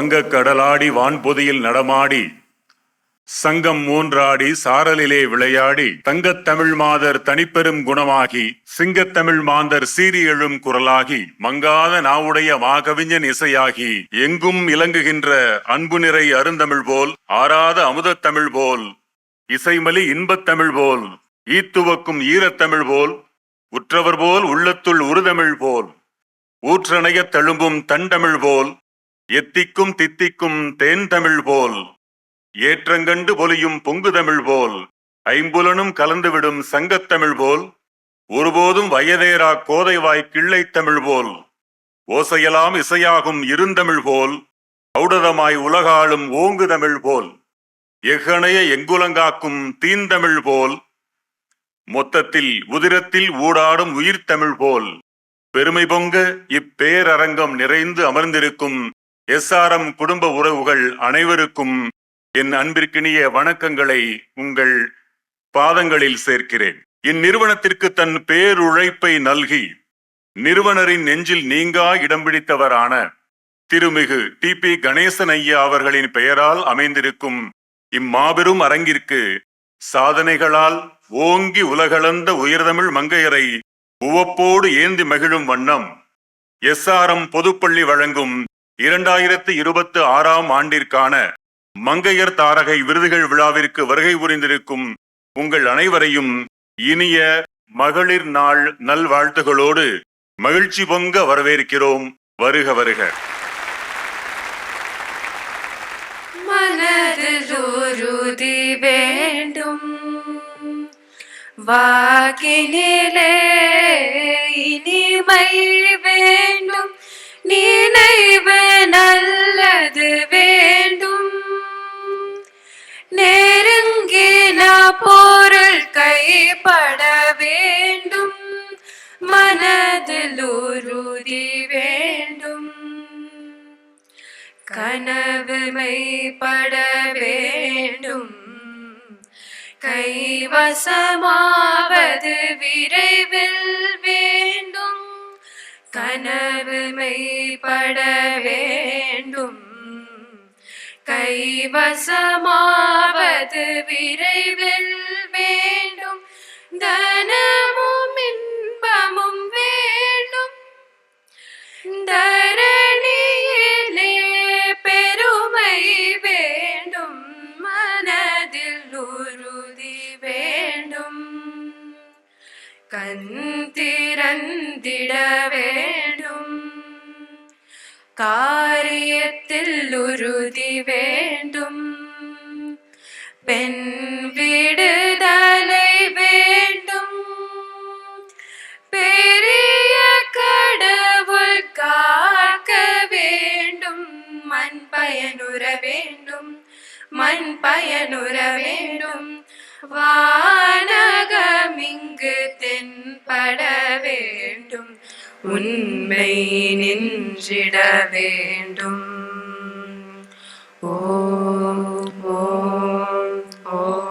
வங்கக் கடலாடி வான்பொதியில் நடமாடி சங்கம் மூன்றாடி சாரலிலே விளையாடி தங்கத் தமிழ் மாதர் தனிப்பெரும் குணமாகி சிங்கத்தமிழ் மாந்தர் சீறி எழும் குரலாகி மங்காத நாவுடைய மாகவிஞன் இசையாகி எங்கும் இலங்குகின்ற அன்பு நிறை அருந்தமிழ் போல் ஆறாத அமுதத் தமிழ் போல் இசைமலி இன்பத் தமிழ் போல் ஈத்துவக்கும் ஈரத்தமிழ் போல் உற்றவர் போல் உள்ளத்துள் உறுதமிழ் போல் ஊற்றணையத் தழும்பும் தண்டமிழ் போல் எத்திக்கும் தித்திக்கும் தேன் தமிழ் போல் ஏற்றங்கண்டு பொலியும் பொங்கு தமிழ் போல் ஐம்புலனும் கலந்துவிடும் சங்கத்தமிழ் போல் ஒருபோதும் வயதேரா கோதைவாய் கிள்ளைத் தமிழ் போல் ஓசையலாம் இசையாகும் இருந்தமிழ் போல் ஔடதமாய் உலகாளும் ஓங்கு தமிழ் போல் எகணைய எங்குலங்காக்கும் தீந்தமிழ் போல் மொத்தத்தில் உதிரத்தில் ஊடாடும் உயிர்த்தமிழ் போல் பெருமை பொங்க இப்பேரரங்கம் நிறைந்து அமர்ந்திருக்கும் SRM குடும்ப உறவுகள் அனைவருக்கும் என் அன்பிற்கினிய வணக்கங்களை உங்கள் பாதங்களில் சேர்க்கிறேன். இந்நிறுவனத்திற்கு தன் பேருழைப்பை நல்கி நிறுவனரின் நெஞ்சில் நீங்கா இடம் பிடித்தவரான திருமிகு TP கணேசன் ஐயா அவர்களின் பெயரால் அமைந்திருக்கும் இம்மாபெரும் அரங்கிற்கு சாதனைகளால் ஓங்கி உலகளந்த உயர்தமிழ் மங்கையரை உவப்போடு ஏந்தி மகிழும் வண்ணம் SRM பொதுப்பள்ளி வழங்கும் 2026 ஆண்டிற்கான மங்கையர் தாரகை விருதுகள் விழாவிற்கு வருகை புரிந்திருக்கும் உங்கள் அனைவரையும் இனிய மகளிர் நாள் நல்வாழ்த்துகளோடு மகிழ்ச்சி பொங்க வரவேற்கிறோம். வருக வருக. மனதில் உறுதி வேண்டும், வாக்கினிலே இனிமை வேண்டும், நினைவு நல்லது வேண்டும், நெருங்கின பொருள் கைப்பட வேண்டும், மனதில் உறுதி வேண்டும், கனவு மெய்ப்பட வேண்டும், கைவசமாவது விரைவில் வேண்டும், கனவு மெய்ப்பட வேண்டும், கைவசமாவது விரைவில் வேண்டும், தனமும் இன்பமும் வேண்டும், தரணியிலே பெருமை வேண்டும், மனதில் உறுதி வேண்டும், கண் திறந்திட வேண்டும், காரியத்தில் உறுதி வேண்டும், பெண் விடுதலை வேண்டும், பெரிய கடவுள் காக்க வேண்டும், மண் பயனுற வேண்டும், மண் பயனுற வேண்டும், வானகம் இங்கு தென்பட வேண்டும், உண்மை நின்றிட வேண்டும். ஓம் ஓம் ஓம்.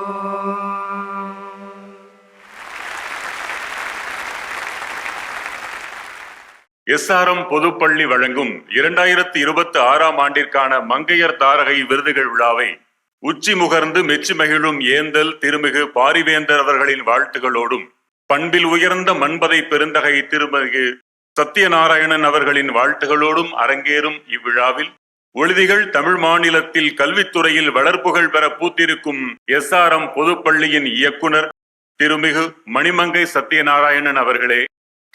SRM பொதுப்பள்ளி வழங்கும் 2026 ஆண்டிற்கான மங்கையர் தாரகை விருதுகள் விழாவை உச்சி முகர்ந்து மெச்சி மகிழும் ஏந்தல் திருமிகு பாரிவேந்தர் அவர்களின் வாழ்த்துகளோடும் பண்பில் உயர்ந்த மண்பதை பெருந்தகை திருமிகு சத்யநாராயணன் அவர்களின் வாழ்த்துகளோடும் அரங்கேறும் இவ்விழாவில் ஒழுதிகள் தமிழ் மாநிலத்தில் கல்வித்துறையில் வளர்ப்புகள் பெற பூத்திருக்கும் SRM பொதுப்பள்ளியின் இயக்குனர் திருமிகு மணிமங்கை சத்யநாராயணன் அவர்களே,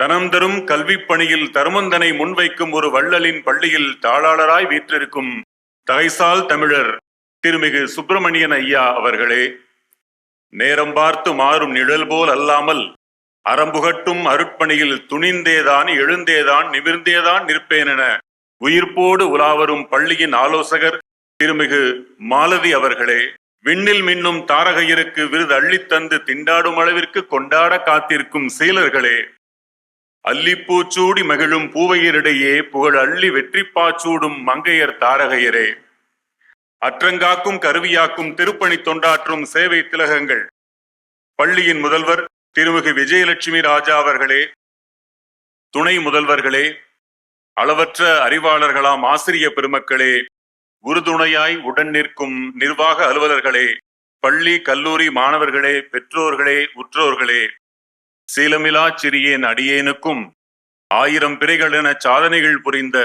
தனம் தரும் கல்வி பணியில் தருமந்தனை முன்வைக்கும் ஒரு வள்ளலின் பள்ளியில் தாளாளராய் வீற்றிருக்கும் தகைசால் தமிழர் திருமிகு சுப்பிரமணியன் ஐயா அவர்களே, நேரம் பார்த்து மாறும் நிழல் போல் அல்லாமல் அறம்புகட்டும் அருட்பணியில் துணிந்தேதான் எழுந்தேதான் நிமிர்ந்தேதான் நிற்பேனென உயிர்ப்போடு உலாவரும் பள்ளியின் ஆலோசகர் திருமிகு மாலதி அவர்களே, விண்ணில் மின்னும் தாரகையருக்கு விருது அள்ளித்தந்து திண்டாடும் அளவிற்கு கொண்டாட காத்திருக்கும் சீலர்களே, அல்லிப்பூச்சூடி மகிழும் பூவையரிடையே புகழ் அள்ளி வெற்றி பாச்சூடும் மங்கையர் தாரகையரே, அற்றங்காக்கும் கருவியாக்கும் திருப்பணி தொண்டாற்றும் சேவை திலகங்கள், பள்ளியின் முதல்வர் திருமிகு விஜயலட்சுமி ராஜா அவர்களே, துணை முதல்வர்களே, அளவற்ற அறிவாளர்களாம் ஆசிரிய பெருமக்களே, உறுதுணையாய் உடன் நிற்கும் நிர்வாக அலுவலர்களே, பள்ளி கல்லூரி மாணவர்களே, பெற்றோர்களே, உற்றோர்களே, சீலமிலா சிறியேன் அடியேனுக்கும் 1000 பிறைகள் என சாதனைகள் புரிந்த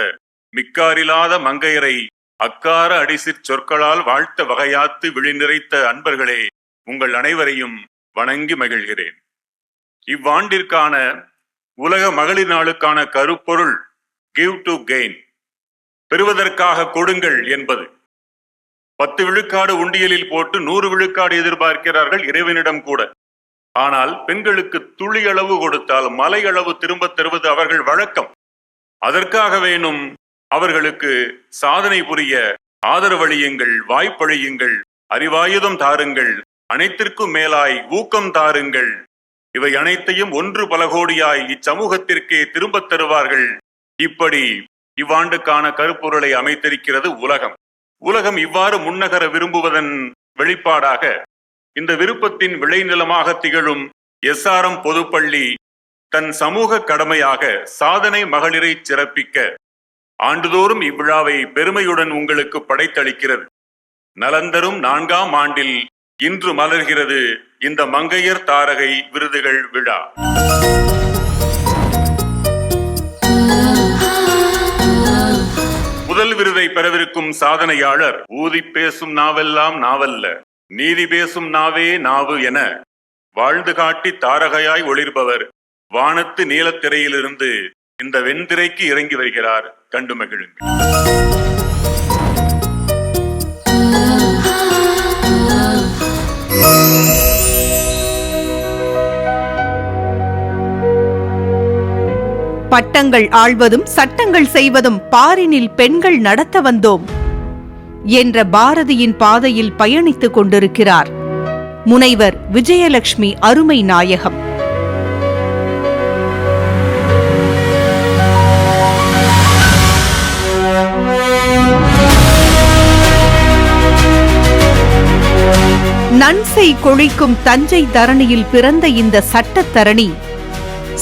மிக்காரில்லாத மங்கையரை அக்கார அடிசிற் சொற்களால் வாழ்த்த வகையாத்து விழிநிறைத்த அன்பர்களே, உங்கள் அனைவரையும் வணங்கி மகிழ்கிறேன். இவ்வாண்டிற்கான உலக மகளிர் நாளுக்கான கருப்பொருள் கிவ் டு கெயின், பெறுவதற்காக கொடுங்கள் என்பது. 10 விழுக்காடு உண்டியலில் போட்டு 100 விழுக்காடு எதிர்பார்க்கிறார்கள் இறைவனிடம் கூட. ஆனால் பெண்களுக்கு துளி அளவு கொடுத்தால் மலை அளவு திரும்ப தருவது அவர்கள் வழக்கம். அதற்காக வேணும் அவர்களுக்கு சாதனை புரிய ஆதரவளியுங்கள், வாய்ப்பளியுங்கள், அறிவாயுதம் தாருங்கள், அனைத்திற்கும் மேலாய் ஊக்கம் தாருங்கள். இவை அனைத்தையும் ஒன்று பல கோடியாய் இச்சமூகத்திற்கே திரும்ப தருவார்கள். இப்படி இவ்வாண்டுக்கான கருப்பொருளை அமைத்திருக்கிறது உலகம். உலகம் இவ்வாறு முன்னகர விரும்புவதன் வெளிப்பாடாக இந்த விருப்பத்தின் விளைநிலமாக திகழும் SRM பொதுப்பள்ளி தன் சமூக கடமையாக சாதனை மகளிரை சிறப்பிக்க ஆண்டுதோறும் இவ்விழாவை பெருமையுடன் உங்களுக்கு படைத்தளிக்கிறது. நலந்தரும் 4ஆம் ஆண்டில் இன்று மலர்கிறது இந்த மங்கையர் தாரகை விருதுகள் விழா. முதல் விருதை பெறவிருக்கும் சாதனையாளர் ஊதி பேசும் நாவெல்லாம் நாவல்ல, நீதி பேசும் நாவே நாவு என வாழ்ந்து காட்டி தாரகையாய் ஒளிர்பவர் வானத்து நீலத்திரையிலிருந்து இந்த வெண்திரைக்கு இறங்கி வருகிறார். கண்டு மகிழுங்கள். பட்டங்கள் ஆள்வதும் சட்டங்கள் செய்வதும் பாரினில் பெண்கள் நடத்த வந்தோம் என்ற பாரதியின் பாதையில் பயணித்துக் கொண்டிருக்கிறார் முனைவர் விஜயலட்சுமி அருமை நாயகம். நன்சை கொழிக்கும் தஞ்சை தரணியில் பிறந்த இந்த சட்டத்தரணி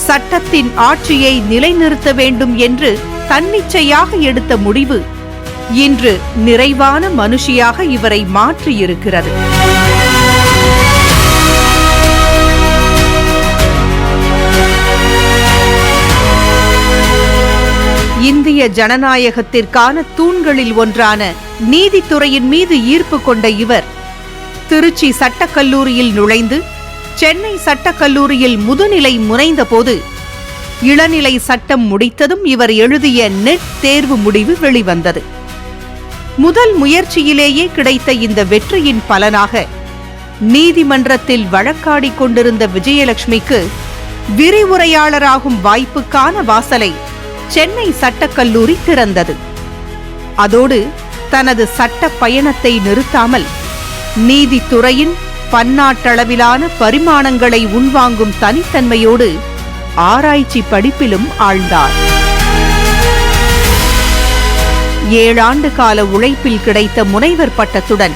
சட்டத்தின் ஆட்சியை நிலைநிறுத்த வேண்டும் என்று தன்னிச்சையாக எடுத்த முடிவு இன்று நிறைவான மனுஷியாக இவரை மாற்றியிருக்கிறது. இந்திய ஜனநாயகத்திற்கான தூண்களில் ஒன்றான நீதித்துறையின் மீது ஈர்ப்பு கொண்ட இவர் திருச்சி சட்டக்கல்லூரியில் நுழைந்து சென்னை சட்டக்கல்லூரியில் முதுநிலை முனைந்த போது இளநிலை சட்டம் முடித்ததும் இவர் எழுதிய நெட் தேர்வு முடிவு வெளிவந்தது. முதல் முயற்சியிலேயே கிடைத்த இந்த வெற்றியின் பலனாக நீதிமன்றத்தில் வழக்காடிக் கொண்டிருந்த விஜயலட்சுமிக்கு விரிவுரையாளராகும் வாய்ப்புக்கான வாசலை சென்னை சட்டக்கல்லூரி திறந்தது. அதோடு தனது சட்ட பயணத்தை நிறுத்தாமல் நீதித்துறையின் பன்னாட்டளவிலான பரிமாணங்களை உள்வாங்கும் தனித்தன்மையோடு ஆராய்ச்சி படிப்பிலும் ஆழ்ந்தார். 7 ஆண்டு கால உழைப்பில் கிடைத்த முனைவர் பட்டத்துடன்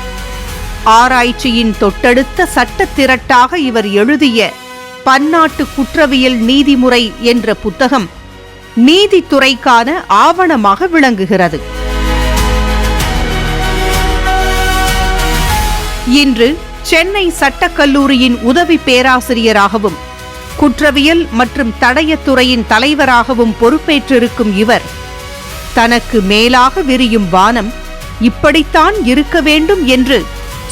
ஆராய்ச்சியின் தொட்டெடுத்த சட்டத் திரட்டாக இவர் எழுதிய பன்னாட்டு குற்றவியல் நீதிமுறை என்ற புத்தகம் நீதித்துறைக்கான ஆவணமாக விளங்குகிறது. இன்று சென்னை சட்டக்கல்லூரியின் உதவி பேராசிரியராகவும் குற்றவியல் மற்றும் தடயத்துறையின் தலைவராகவும் பொறுப்பேற்றிருக்கும் இவர் தனக்கு மேலாக விரியும் வானம் இப்படித்தான் இருக்க வேண்டும் என்று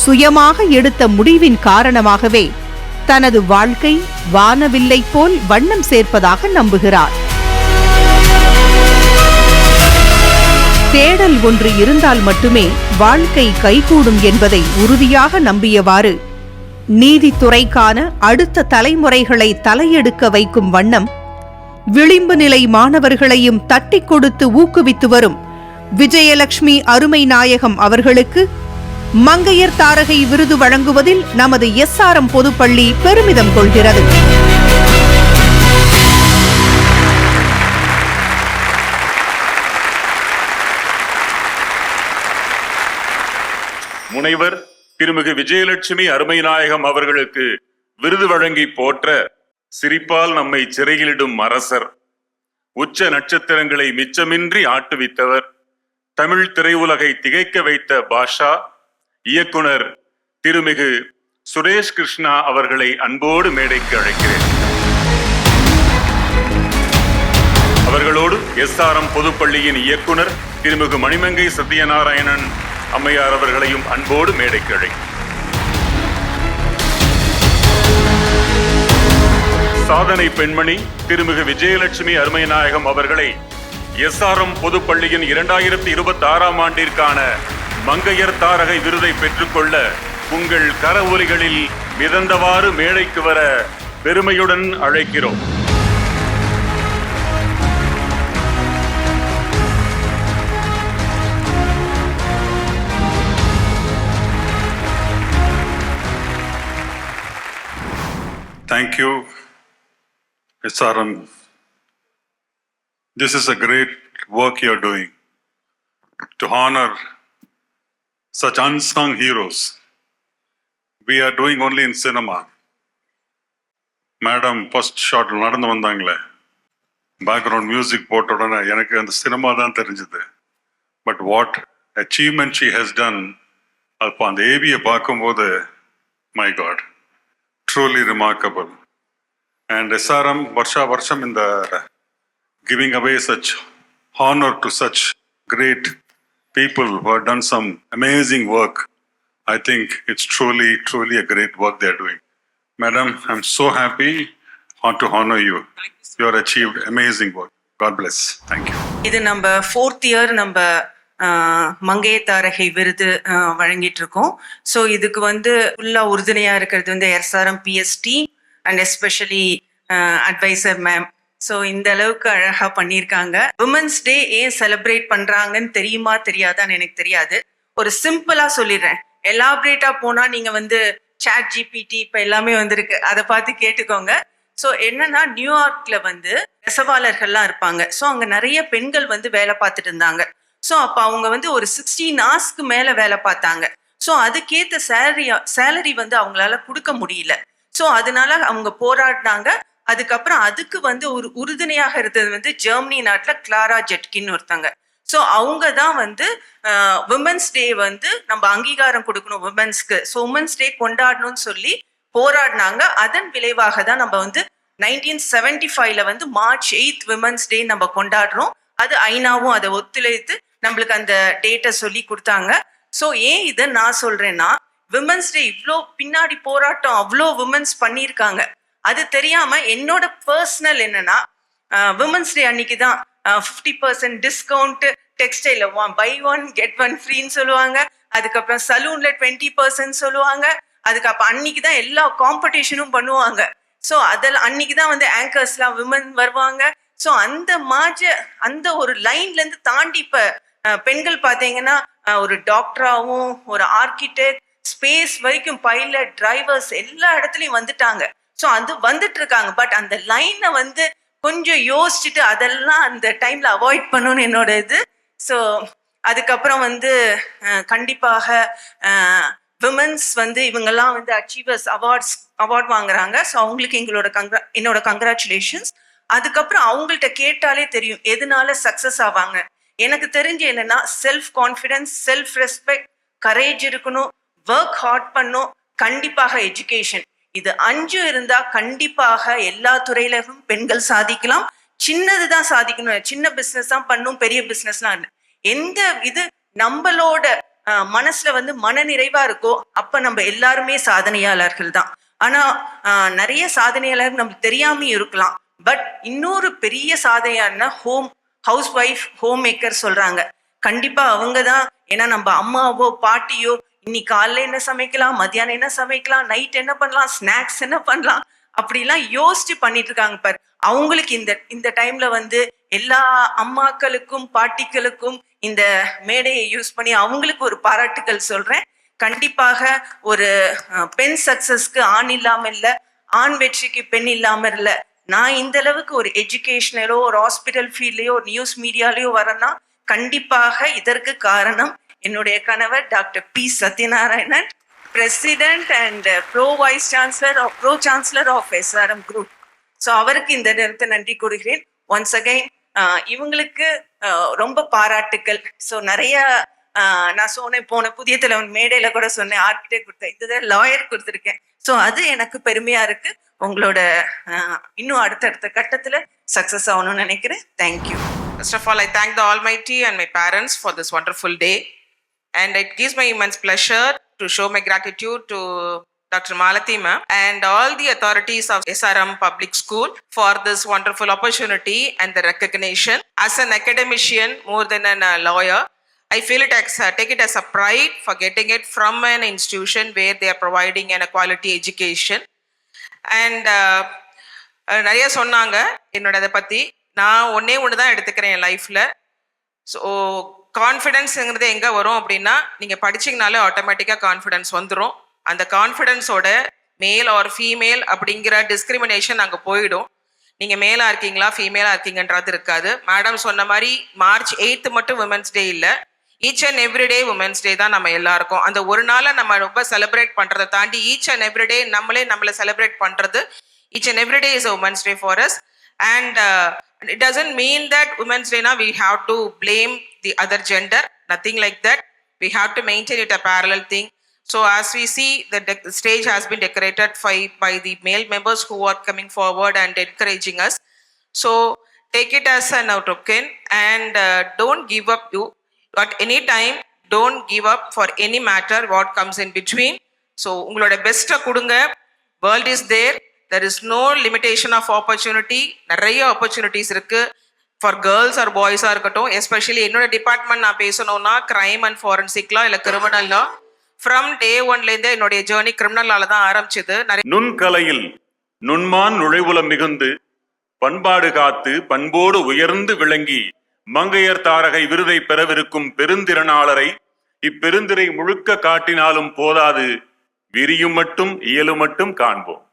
சுயமாக எடுத்த முடிவின் காரணமாகவே தனது வாழ்க்கை வானவில்லை போல் வண்ணம் சேர்ப்பதாக நம்புகிறார். தேடல் ஒன்று இருந்தால் மட்டுமே வாழ்க்கை கைகூடும் என்பதை உறுதியாக நம்பியவாறு நீதித்துறைக்கான அடுத்த தலைமுறைகளை தலையெடுக்க வைக்கும் வண்ணம் விளிம்பு நிலை மாணவர்களையும் தட்டிக் கொடுத்து ஊக்குவித்து வரும் விஜயலட்சுமி அருமை நாயகம் அவர்களுக்கு மங்கையர் தாரகை விருது வழங்குவதில் நமது SRM பொதுப்பள்ளி பெருமிதம் கொள்கிறது. முனைவர் திருமிகு விஜயலட்சுமி அருமைநாயகம் அவர்களுக்கு விருது வழங்கி போற்ற சிரிப்பால் நம்மை சிறையிலிடும் அரசர், உச்ச நட்சத்திரங்களை மிச்சமின்றி ஆட்டுவித்தவர், தமிழ் திரையுலகை திகைக்க வைத்த பாஷா இயக்குனர் திருமிகு சுரேஷ் கிருஷ்ணா அவர்களை அன்போடு மேடைக்கு அழைக்கிறேன். அவர்களோடு SRM பொதுப்பள்ளியின் இயக்குனர் திருமிகு மணிமங்கை சத்யநாராயணன் அம்மையார் அவர்களையும் அன்போடு மேடைக்கு அழைக்கிறேன். சாதனை பெண்மணி திருமிகு விஜயலட்சுமி அருமைநாயகம் அவர்களை SRM பொதுப்பள்ளியின் 2026 ஆண்டிற்கான மங்கையர் தாரகை விருதை பெற்றுக்கொள்ள உங்கள் கர ஒலிகளில் மிதந்தவாறு மேடைக்கு வர பெருமையுடன் அழைக்கிறோம். Thank you, SRM. This is a great work you're doing to honor such unsung heroes. We are doing only in cinema. Madam, first shot நடந்து வந்தாங்களே, பேக்ரவுண்ட் மியூசிக் போட்ட உடனே எனக்கு அந்த சினிமா தான் தெரிஞ்சது. But what achievement she has done, அப்போ அந்த ஏவியை பார்க்கும்போது my God, truly remarkable. And SRM Varsha Varsham in the giving away such honor to such great people who have done some amazing work. I think it's truly a great work they're doing. Madam, I'm so happy to honor you. You have achieved amazing work. God bless. Thank you. இது நம்ம 4th year நம்ம மங்கைய தாரகை விருது வழங்கிட்டு இருக்கோம். So இதுக்கு ஃபுல்லா உறுதுணையா இருக்கிறது SRM PST and especially adviser ma'am. So இந்த அளவுக்கு அழகா பண்ணியிருக்காங்க. விமன்ஸ் டே ஏன் செலிப்ரேட் பண்றாங்கன்னு தெரியுமா தெரியாதான்னு எனக்கு தெரியாது. ஒரு சிம்பிளா சொல்லிடுறேன். எலாபரேட்டா போனா நீங்க சாட் ஜிபிடி இப்ப எல்லாமே வந்திருக்கு, அதை பார்த்து கேட்டுக்கோங்க. ஸோ என்னன்னா, நியூயார்க்ல நெசவாளர்கள்லாம் இருப்பாங்க. ஸோ அங்க நிறைய பெண்கள் வேலை பார்த்துட்டு இருந்தாங்க. ஸோ அப்போ அவங்க ஒரு 16 hours மேல வேலை பார்த்தாங்க. ஸோ அதுக்கேற்ற சேலரி அவங்களால கொடுக்க முடியல. ஸோ அதனால அவங்க போராடினாங்க. அதுக்கப்புறம் அதுக்கு ஒரு உறுதுணையாக இருந்தது ஜெர்மனி நாட்டுல கிளாரா ஜெட்கின்னு ஒருத்தாங்க. ஸோ அவங்க தான் விமன்ஸ் டே நம்ம அங்கீகாரம் கொடுக்கணும் விமன்ஸ்க்கு. ஸோ விமன்ஸ் டே கொண்டாடணும்னு சொல்லி போராடினாங்க. அதன் விளைவாக தான் நம்ம 1975 March 8 விமன்ஸ் டே நம்ம கொண்டாடுறோம். அது ஐநாவும் அதை ஒத்துழைத்து நம்மளுக்கு அந்த டேட்டை சொல்லி கொடுத்தாங்க. ஸோ ஏன் இதை நான் சொல்றேன்னா, விமன்ஸ் டே இவ்வளோ பின்னாடி போராட்டம் அவ்வளோ விமன்ஸ் பண்ணியிருக்காங்க. அது தெரியாம என்னோட பர்சனல் என்னன்னா, விமன்ஸ் டே அன்னைக்கு தான் 50% டிஸ்கவுண்ட், டெக்ஸ்டைல buy 1 get 1 ஃப்ரீன்னு சொல்லுவாங்க. அதுக்கப்புறம் சலூன்ல 20% சொல்லுவாங்க. அதுக்கப்புறம் அன்னைக்கு தான் எல்லா காம்படிஷனும் பண்ணுவாங்க. ஸோ அதில் அன்னைக்கு தான் ஆங்கர்ஸ்லாம் விமன் வருவாங்க. ஸோ அந்த ஒரு லைன்ல இருந்து தாண்டி இப்ப பெண்கள் பார்த்தீங்கன்னா ஒரு டாக்டராகவும் ஒரு ஆர்கிடெக்ட், ஸ்பேஸ் வரைக்கும் பைலட், டிரைவர்ஸ் எல்லா இடத்துலயும் வந்துட்டாங்க. ஸோ அது வந்துட்டு இருக்காங்க. பட் அந்த லைனை கொஞ்சம் யோசிச்சுட்டு அதெல்லாம் அந்த டைம்ல அவாய்ட் பண்ணணும்னு என்னோட இது. ஸோ அதுக்கப்புறம் கண்டிப்பாக விமன்ஸ் இவங்கெல்லாம் அச்சீவர்ஸ் அவார்ட் வாங்குறாங்க. ஸோ அவங்களுக்கு என்னோட கங்க்ராச்சுலேஷன்ஸ். அதுக்கப்புறம் அவங்கள்ட்ட கேட்டாலே தெரியும் எதனால சக்சஸ் ஆவாங்க. எனக்கு தெரிஞ்ச என்னன்னா, self confidence, self respect, courage இருக்கணும், ஒர்க் ஹார்ட் பண்ணும், கண்டிப்பாக எஜுகேஷன். இது 5 இருந்தா கண்டிப்பாக எல்லா துறையிலும் பெண்கள் சாதிக்கலாம். சின்னதுதான் சாதிக்கணும், சின்ன பிசினஸ் தான் பண்ணும், பெரிய பிசினஸ்லாம் எந்த இது நம்மளோட மனசுல மன நிறைவா இருக்கோ அப்ப நம்ம எல்லாருமே சாதனையாளர்கள் தான். ஆனா நிறைய சாதனையாளர் நம்மளுக்கு தெரியாம இருக்கலாம். பட் இன்னொரு பெரிய சாதனையாளர்னா ஹவுஸ் ஒய்ஃப், ஹோம் மேக்கர் சொல்றாங்க. கண்டிப்பா அவங்க தான். ஏன்னா நம்ம அம்மாவோ பாட்டியோ இன்னைக்கு காலைல என்ன சமைக்கலாம், மத்தியானம் என்ன சமைக்கலாம், நைட் என்ன பண்ணலாம், ஸ்நாக்ஸ் என்ன பண்ணலாம், அப்படிலாம் யோசிச்சு பண்ணிட்டு இருக்காங்க பாரு. அவங்களுக்கு இந்த டைம்ல எல்லா அம்மாக்களுக்கும் பாட்டிகளுக்கும் இந்த மேடையை யூஸ் பண்ணி அவங்களுக்கு ஒரு பாராட்டுக்கள் சொல்றேன். கண்டிப்பாக ஒரு பெண் சக்சஸ்க்கு ஆண் இல்லாம இல்ல, ஆண் வெற்றிக்கு பெண் இல்லாம இல்ல. நான் இந்த அளவுக்கு ஒரு எஜுகேஷனலோ, ஒரு ஹாஸ்பிட்டல் ஃபீல்ட்லயோ, நியூஸ் மீடியாலயோ வரேன்னா கண்டிப்பாக இதற்கு காரணம் என்னுடைய கணவர் doctor P Sathyanarayanan, president and pro chancellor of SRM group. So அவருக்கு இந்த நேரத்தை நன்றி கூறுகிறேன். ஒன்ஸ் அகைன் இவங்களுக்கு ரொம்ப பாராட்டுக்கள். ஸோ நிறைய நான் சொன்னேன், போன புதிய தலைவன் மேடையில கூட சொன்னேன், ஆர்கிடெக்ட் கொடுத்தேன், இந்த லாயர் கொடுத்துருக்கேன். ஸோ அது எனக்கு பெருமையா இருக்கு. உங்களோட இன்னும் அடுத்தடுத்த கட்டத்துல சக்சஸ் ஆகணும்னு நினைக்கிறேன். Thank you. First of all, I thank the Almighty and my parents for this wonderful day. And it gives me immense pleasure to show my gratitude to Dr. Malathi ma'am and all the authorities of SRM Public School for this wonderful opportunity and the recognition. As an academician, more than a lawyer, I feel it as take it as a pride for getting it from an institution where they are providing a quality education. And நிறைய சொன்னாங்க என்னோட அதை பற்றி. நான் ஒன்று தான் எடுத்துக்கிறேன் என் லைஃப்பில். ஸோ கான்ஃபிடென்ஸுங்கிறது எங்கே வரும் அப்படின்னா, நீங்கள் படிச்சிங்கனாலே ஆட்டோமேட்டிக்காக கான்ஃபிடென்ஸ் வந்துடும். அந்த கான்ஃபிடென்ஸோட மேல் ஆர் ஃபீமேல் அப்படிங்கிற டிஸ்கிரிமினேஷன் அங்கே போயிடும். நீங்கள் மேலாக இருக்கீங்களா ஃபீமேலாக இருக்கீங்கன்றது இருக்காது. மேடம் சொன்ன மாதிரி March 8th மட்டும் உமன்ஸ் டே இல்லை, each and everyday women's day தான் நம்ம எல்லாருக்கும். அந்த ஒரு நாளை நம்ம ரொம்ப செலிப்ரேட் பண்ணுறதை தாண்டி ஈச் அண்ட் எவ்ரிடே நம்மளை செலிப்ரேட் பண்ணுறது, each and everyday is a women's day for us. And it doesn't mean that Women's Day now we have to blame the other gender, nothing like that. We have to maintain it a parallel thing. So as we see, the stage has been decorated by the male members who are coming forward and encouraging us. So take it as an token and don't give up you at any time. Don't give up for any matter what comes in between. So ungaloda best kudunga. World is there. There is no limitation of opportunity. நிறைய opportunities இருக்கு for girls or boys ஆ இருக்கட்டும். Especially என்னோட department நான் பேசணும்னா crime and ஃபாரன்சிக்லாம் இல்லை criminal law. From day ஒன்லேருந்தே என்னுடைய journey கிரிமினலால தான் ஆரம்பிச்சது. நுண்கலையில் நுண்மான் நுழைவுலம் மிகுந்து பண்பாடு காத்து பண்போடு உயர்ந்து விளங்கி மங்கையர் தாரகை விருதை பெறவிருக்கும் பெருந்திறனாளரை இப்பெருந்திரை முழுக்க காட்டினாலும் போதாது, விரியும் மட்டும் இயலும் மட்டும் காண்போம்.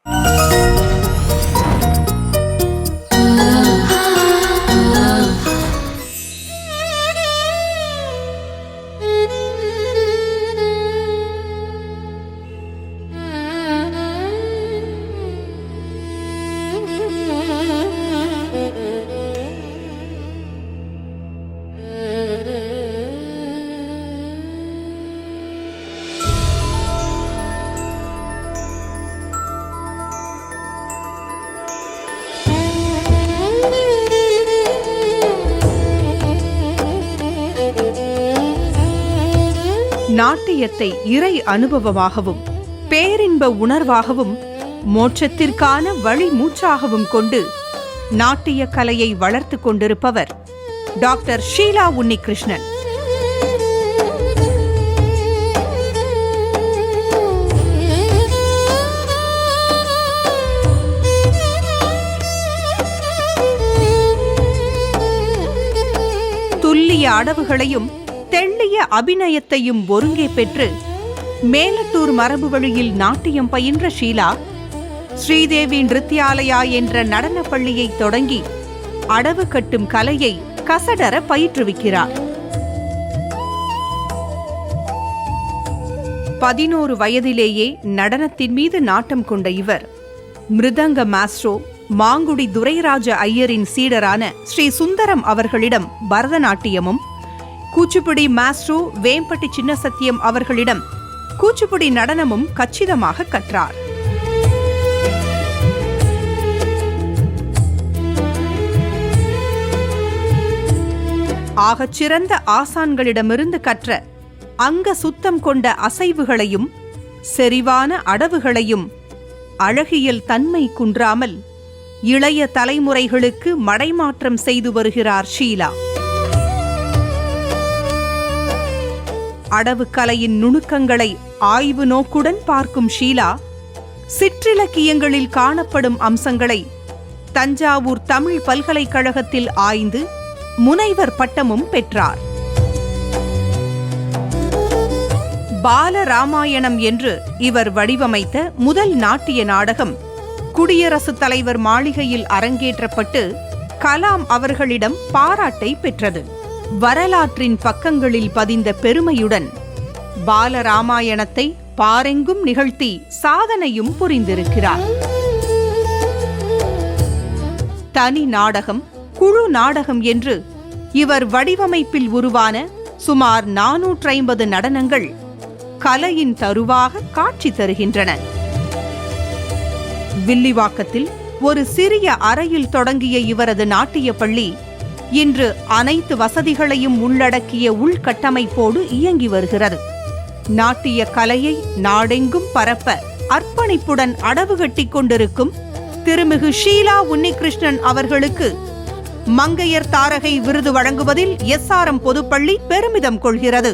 நாட்டியத்தை இறை அனுபவமாகவும் பேரின்ப உணர்வாகவும் மோட்சத்திற்கான வழி மூச்சாகவும் கொண்டு நாட்டிய கலையை வளர்த்து கொண்டிருப்பவர் டாக்டர் ஷீலா உன்னிகிருஷ்ணன். துல்லிய அடவுகளையும் தெள்ளிய அபிநயத்தையும் ஒருங்கே பெற்று மேலட்டூர் மரபு வழியில் நாட்டியம் பயின்ற ஷீலா ஸ்ரீதேவி நிருத்யாலயா என்ற நடனப் பள்ளியை தொடங்கி அடவு கட்டும் கலையை கசடர பயிற்றுவிக்கிறார். 11 வயதிலேயே நடனத்தின் மீது நாட்டம் கொண்ட இவர் மிருதங்க மாஸ்ட்ரோ மாங்குடி துரைராஜ ஐயரின் சீடரான ஸ்ரீ சுந்தரம் அவர்களிடம் பரதநாட்டியமும், கூச்சிப்புடி மாஸ்ட்ரோ வேம்பட்டி சின்னசத்தியம் அவர்களிடம் கூச்சிப்புடி நடனமும் கச்சிதமாக கற்றார். ஆகச் சிறந்த ஆசான்களிடமிருந்து கற்ற அங்க சுத்தம் கொண்ட அசைவுகளையும் செறிவான அடவுகளையும் அழகியல் தன்மை குன்றாமல் இளைய தலைமுறைகளுக்கு மடைமாற்றம் செய்து வருகிறார் ஷீலா. அடவுக்கலையின் நுணுக்கங்களை ஆய்வு நோக்குடன் பார்க்கும் ஷீலா சிற்றிலக்கியங்களில் காணப்படும் அம்சங்களை தஞ்சாவூர் தமிழ் பல்கலைக்கழகத்தில் ஆய்ந்து முனைவர் பட்டமும் பெற்றார். பாலராமாயணம் என்று இவர் வடிவமைத்த முதல் நாட்டிய நாடகம் குடியரசுத் தலைவர் மாளிகையில் அரங்கேற்றப்பட்டு கலாம் அவர்களிடம் பாராட்டை பெற்றது. வரலாற்றின் பக்கங்களில் பதிந்த பெருமையுடன் பாலராமாயணத்தை பாரெங்கும் நிகழ்த்தி சாதனையும் புரிந்திருக்கிறார். தனி நாடகம், குழு நாடகம் என்று இவர் வடிவமைப்பில் உருவான சுமார் 450 நடனங்கள் கலையின் தருவாக காட்சி தருகின்றன. வில்லிவாக்கத்தில் ஒரு சிறிய அறையில் தொடங்கிய இவரது நாட்டிய பள்ளி இன்று அனைத்து வசதிகளையும் உள்ளடக்கிய உள்கட்டமைப்போடு இயங்கி வருகிறது. நாட்டிய கலையை நாடெங்கும் பரப்ப அர்ப்பணிப்புடன் அடவு கட்டிக் கொண்டிருக்கும் திருமிகு ஷீலா உன்னிகிருஷ்ணன் அவர்களுக்கு மங்கையர் தாரகை விருது வழங்குவதில் எஸ்ஆர்எம் பொதுப்பள்ளி பெருமிதம் கொள்கிறது.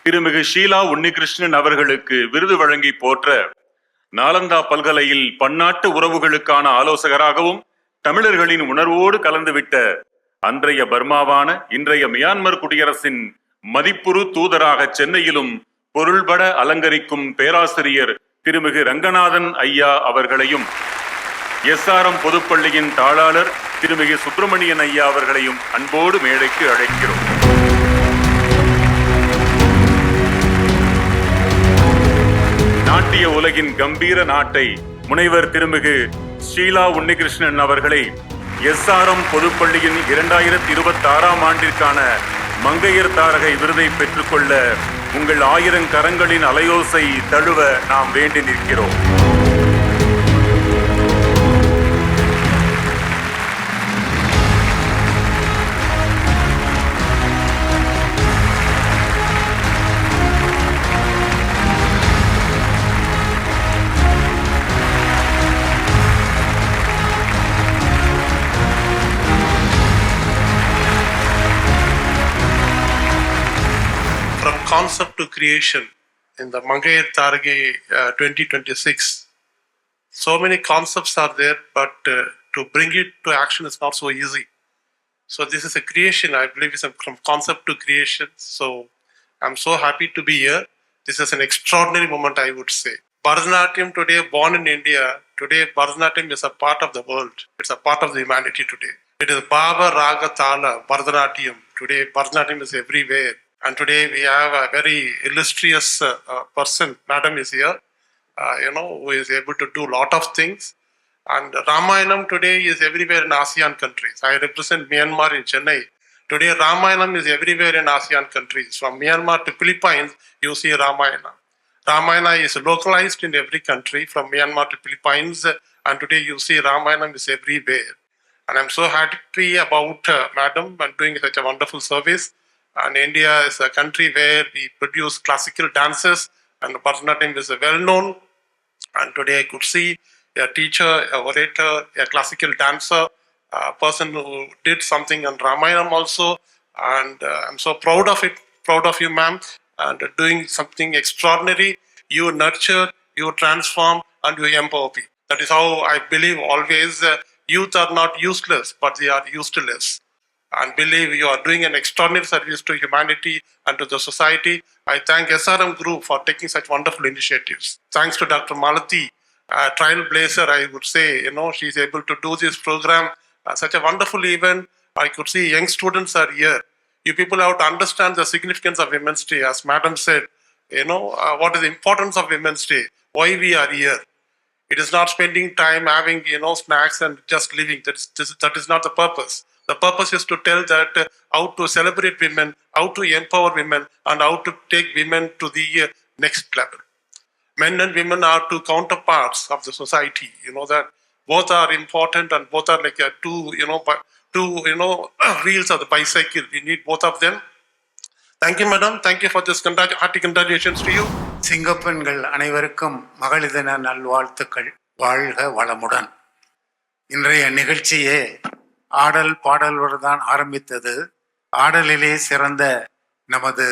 திருமிகு ஷீலா உன்னிகிருஷ்ணன் அவர்களுக்கு விருது வழங்கி போற்ற நாலந்தா பல்கலையில் பன்னாட்டு உறவுகளுக்கான ஆலோசகராகவும் தமிழர்களின் உணர்வோடு கலந்துவிட்ட அன்றைய பர்மாவான இன்றைய மியான்மர் குடியரசின் மதிப்புறு தூதராக சென்னையிலும் பொருள்பட அலங்கரிக்கும் பேராசிரியர் திருமிகு ரங்கநாதன் ஐயா அவர்களையும், எஸ்ஆர்எம் பொதுப்பள்ளியின் தாளாளர் திருமிகு சுப்பிரமணியன் ஐயா அவர்களையும் அன்போடு மேடைக்கு அழைக்கிறோம். நாட்டிய உலகின் கம்பீர நாட்டை முனைவர் திருமிகு ஷீலா உன்னிகிருஷ்ணன் அவர்களை எஸ்ஆர்எம் பொதுப்பள்ளியின் 2026 ஆண்டிற்கான மங்கையர் தாரகை விருதை பெற்றுக்கொள்ள உங்கள் 1000 கரங்களின் அலையோசை தழுவ நாம் வேண்டி நிற்கிறோம். From concept to creation in the Mangayar Tarage 2026, so many concepts are there, but to bring it to action is not so easy. So this is a creation, I believe it's from concept to creation. So I'm so happy to be here. This is an extraordinary moment, I would say. Bharatanatyam today, born in India, today Bharatanatyam is a part of the world. It's a part of the humanity today. It is Bhava Raga Tala, Bharatanatyam. Today Bharatanatyam is everywhere. And today we have a very illustrious person, madam is here, who is able to do a lot of things. And Ramayanam today is everywhere in ASEAN countries. I represent Myanmar in Chennai. Today Ramayanam is everywhere in ASEAN countries. From Myanmar to Philippines, you see Ramayana. Ramayana is localized in every country, from Myanmar to Philippines. And today you see Ramayana is everywhere. And I'm so happy about madam and doing such a wonderful service. And India is a country where we produce classical dances, and Bharatanatyam is well known. And today I could see a teacher, a orator, a classical dancer, a person who did something on Ramayana also. And I'm so proud of it, proud of you, ma'am, and doing something extraordinary. You nurture, you transform, and you empower people. That is how I believe always youth are not useless, but they are useless. And believe you are doing an extraordinary service to humanity and to the society. I thank SRM Group for taking such wonderful initiatives. Thanks to Dr. Malati, trailblazer, I would say, she's able to do this program, such a wonderful event. I could see young students are here. You people have to understand the significance of Women's Day. As madam said, what is the importance of Women's Day? Why we are here? It is not spending time having, snacks and just living. That is not the purpose. The purpose is to tell that how to celebrate women, how to empower women, and how to take women to the next level. Men and women are two counterparts of the society. You know that both are important and both are like two wheels of the bicycle. We need both of them. Thank you, madam. Thank you for this hearty congratulations to you. சிங்கப்பெண்கள் அனைவருக்கும் மகளிர் தின நல்வாழ்த்துக்கள். வாழ்க வளமுடன். இன்றைய நிகழ்ச்சியே ஆடல் பாடலுடன் தான் ஆரம்பித்தது. ஆடலிலே சிறந்த நமது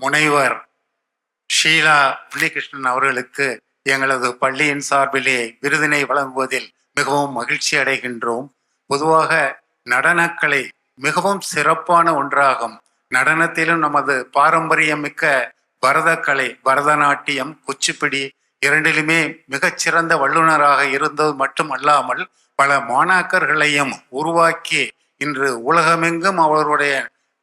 முனைவர் ஷீலா உன்னிகிருஷ்ணன் அவர்களுக்கு எங்களது பள்ளியின் சார்பிலே விருதினை வழங்குவதில் மிகவும் மகிழ்ச்சி அடைகின்றோம். பொதுவாக நடனக்கலை மிகவும் சிறப்பான ஒன்றாகும். நடனத்திலும் நமது பாரம்பரியமிக்க பரதக்கலை, பரதநாட்டியம், குச்சிப்பிடி இரண்டிலுமே மிகச்சிறந்த வல்லுநராக இருந்தது மட்டுமல்லாமல் பல மாணாக்கர்களையும் உருவாக்கி இன்று உலகமெங்கும் அவருடைய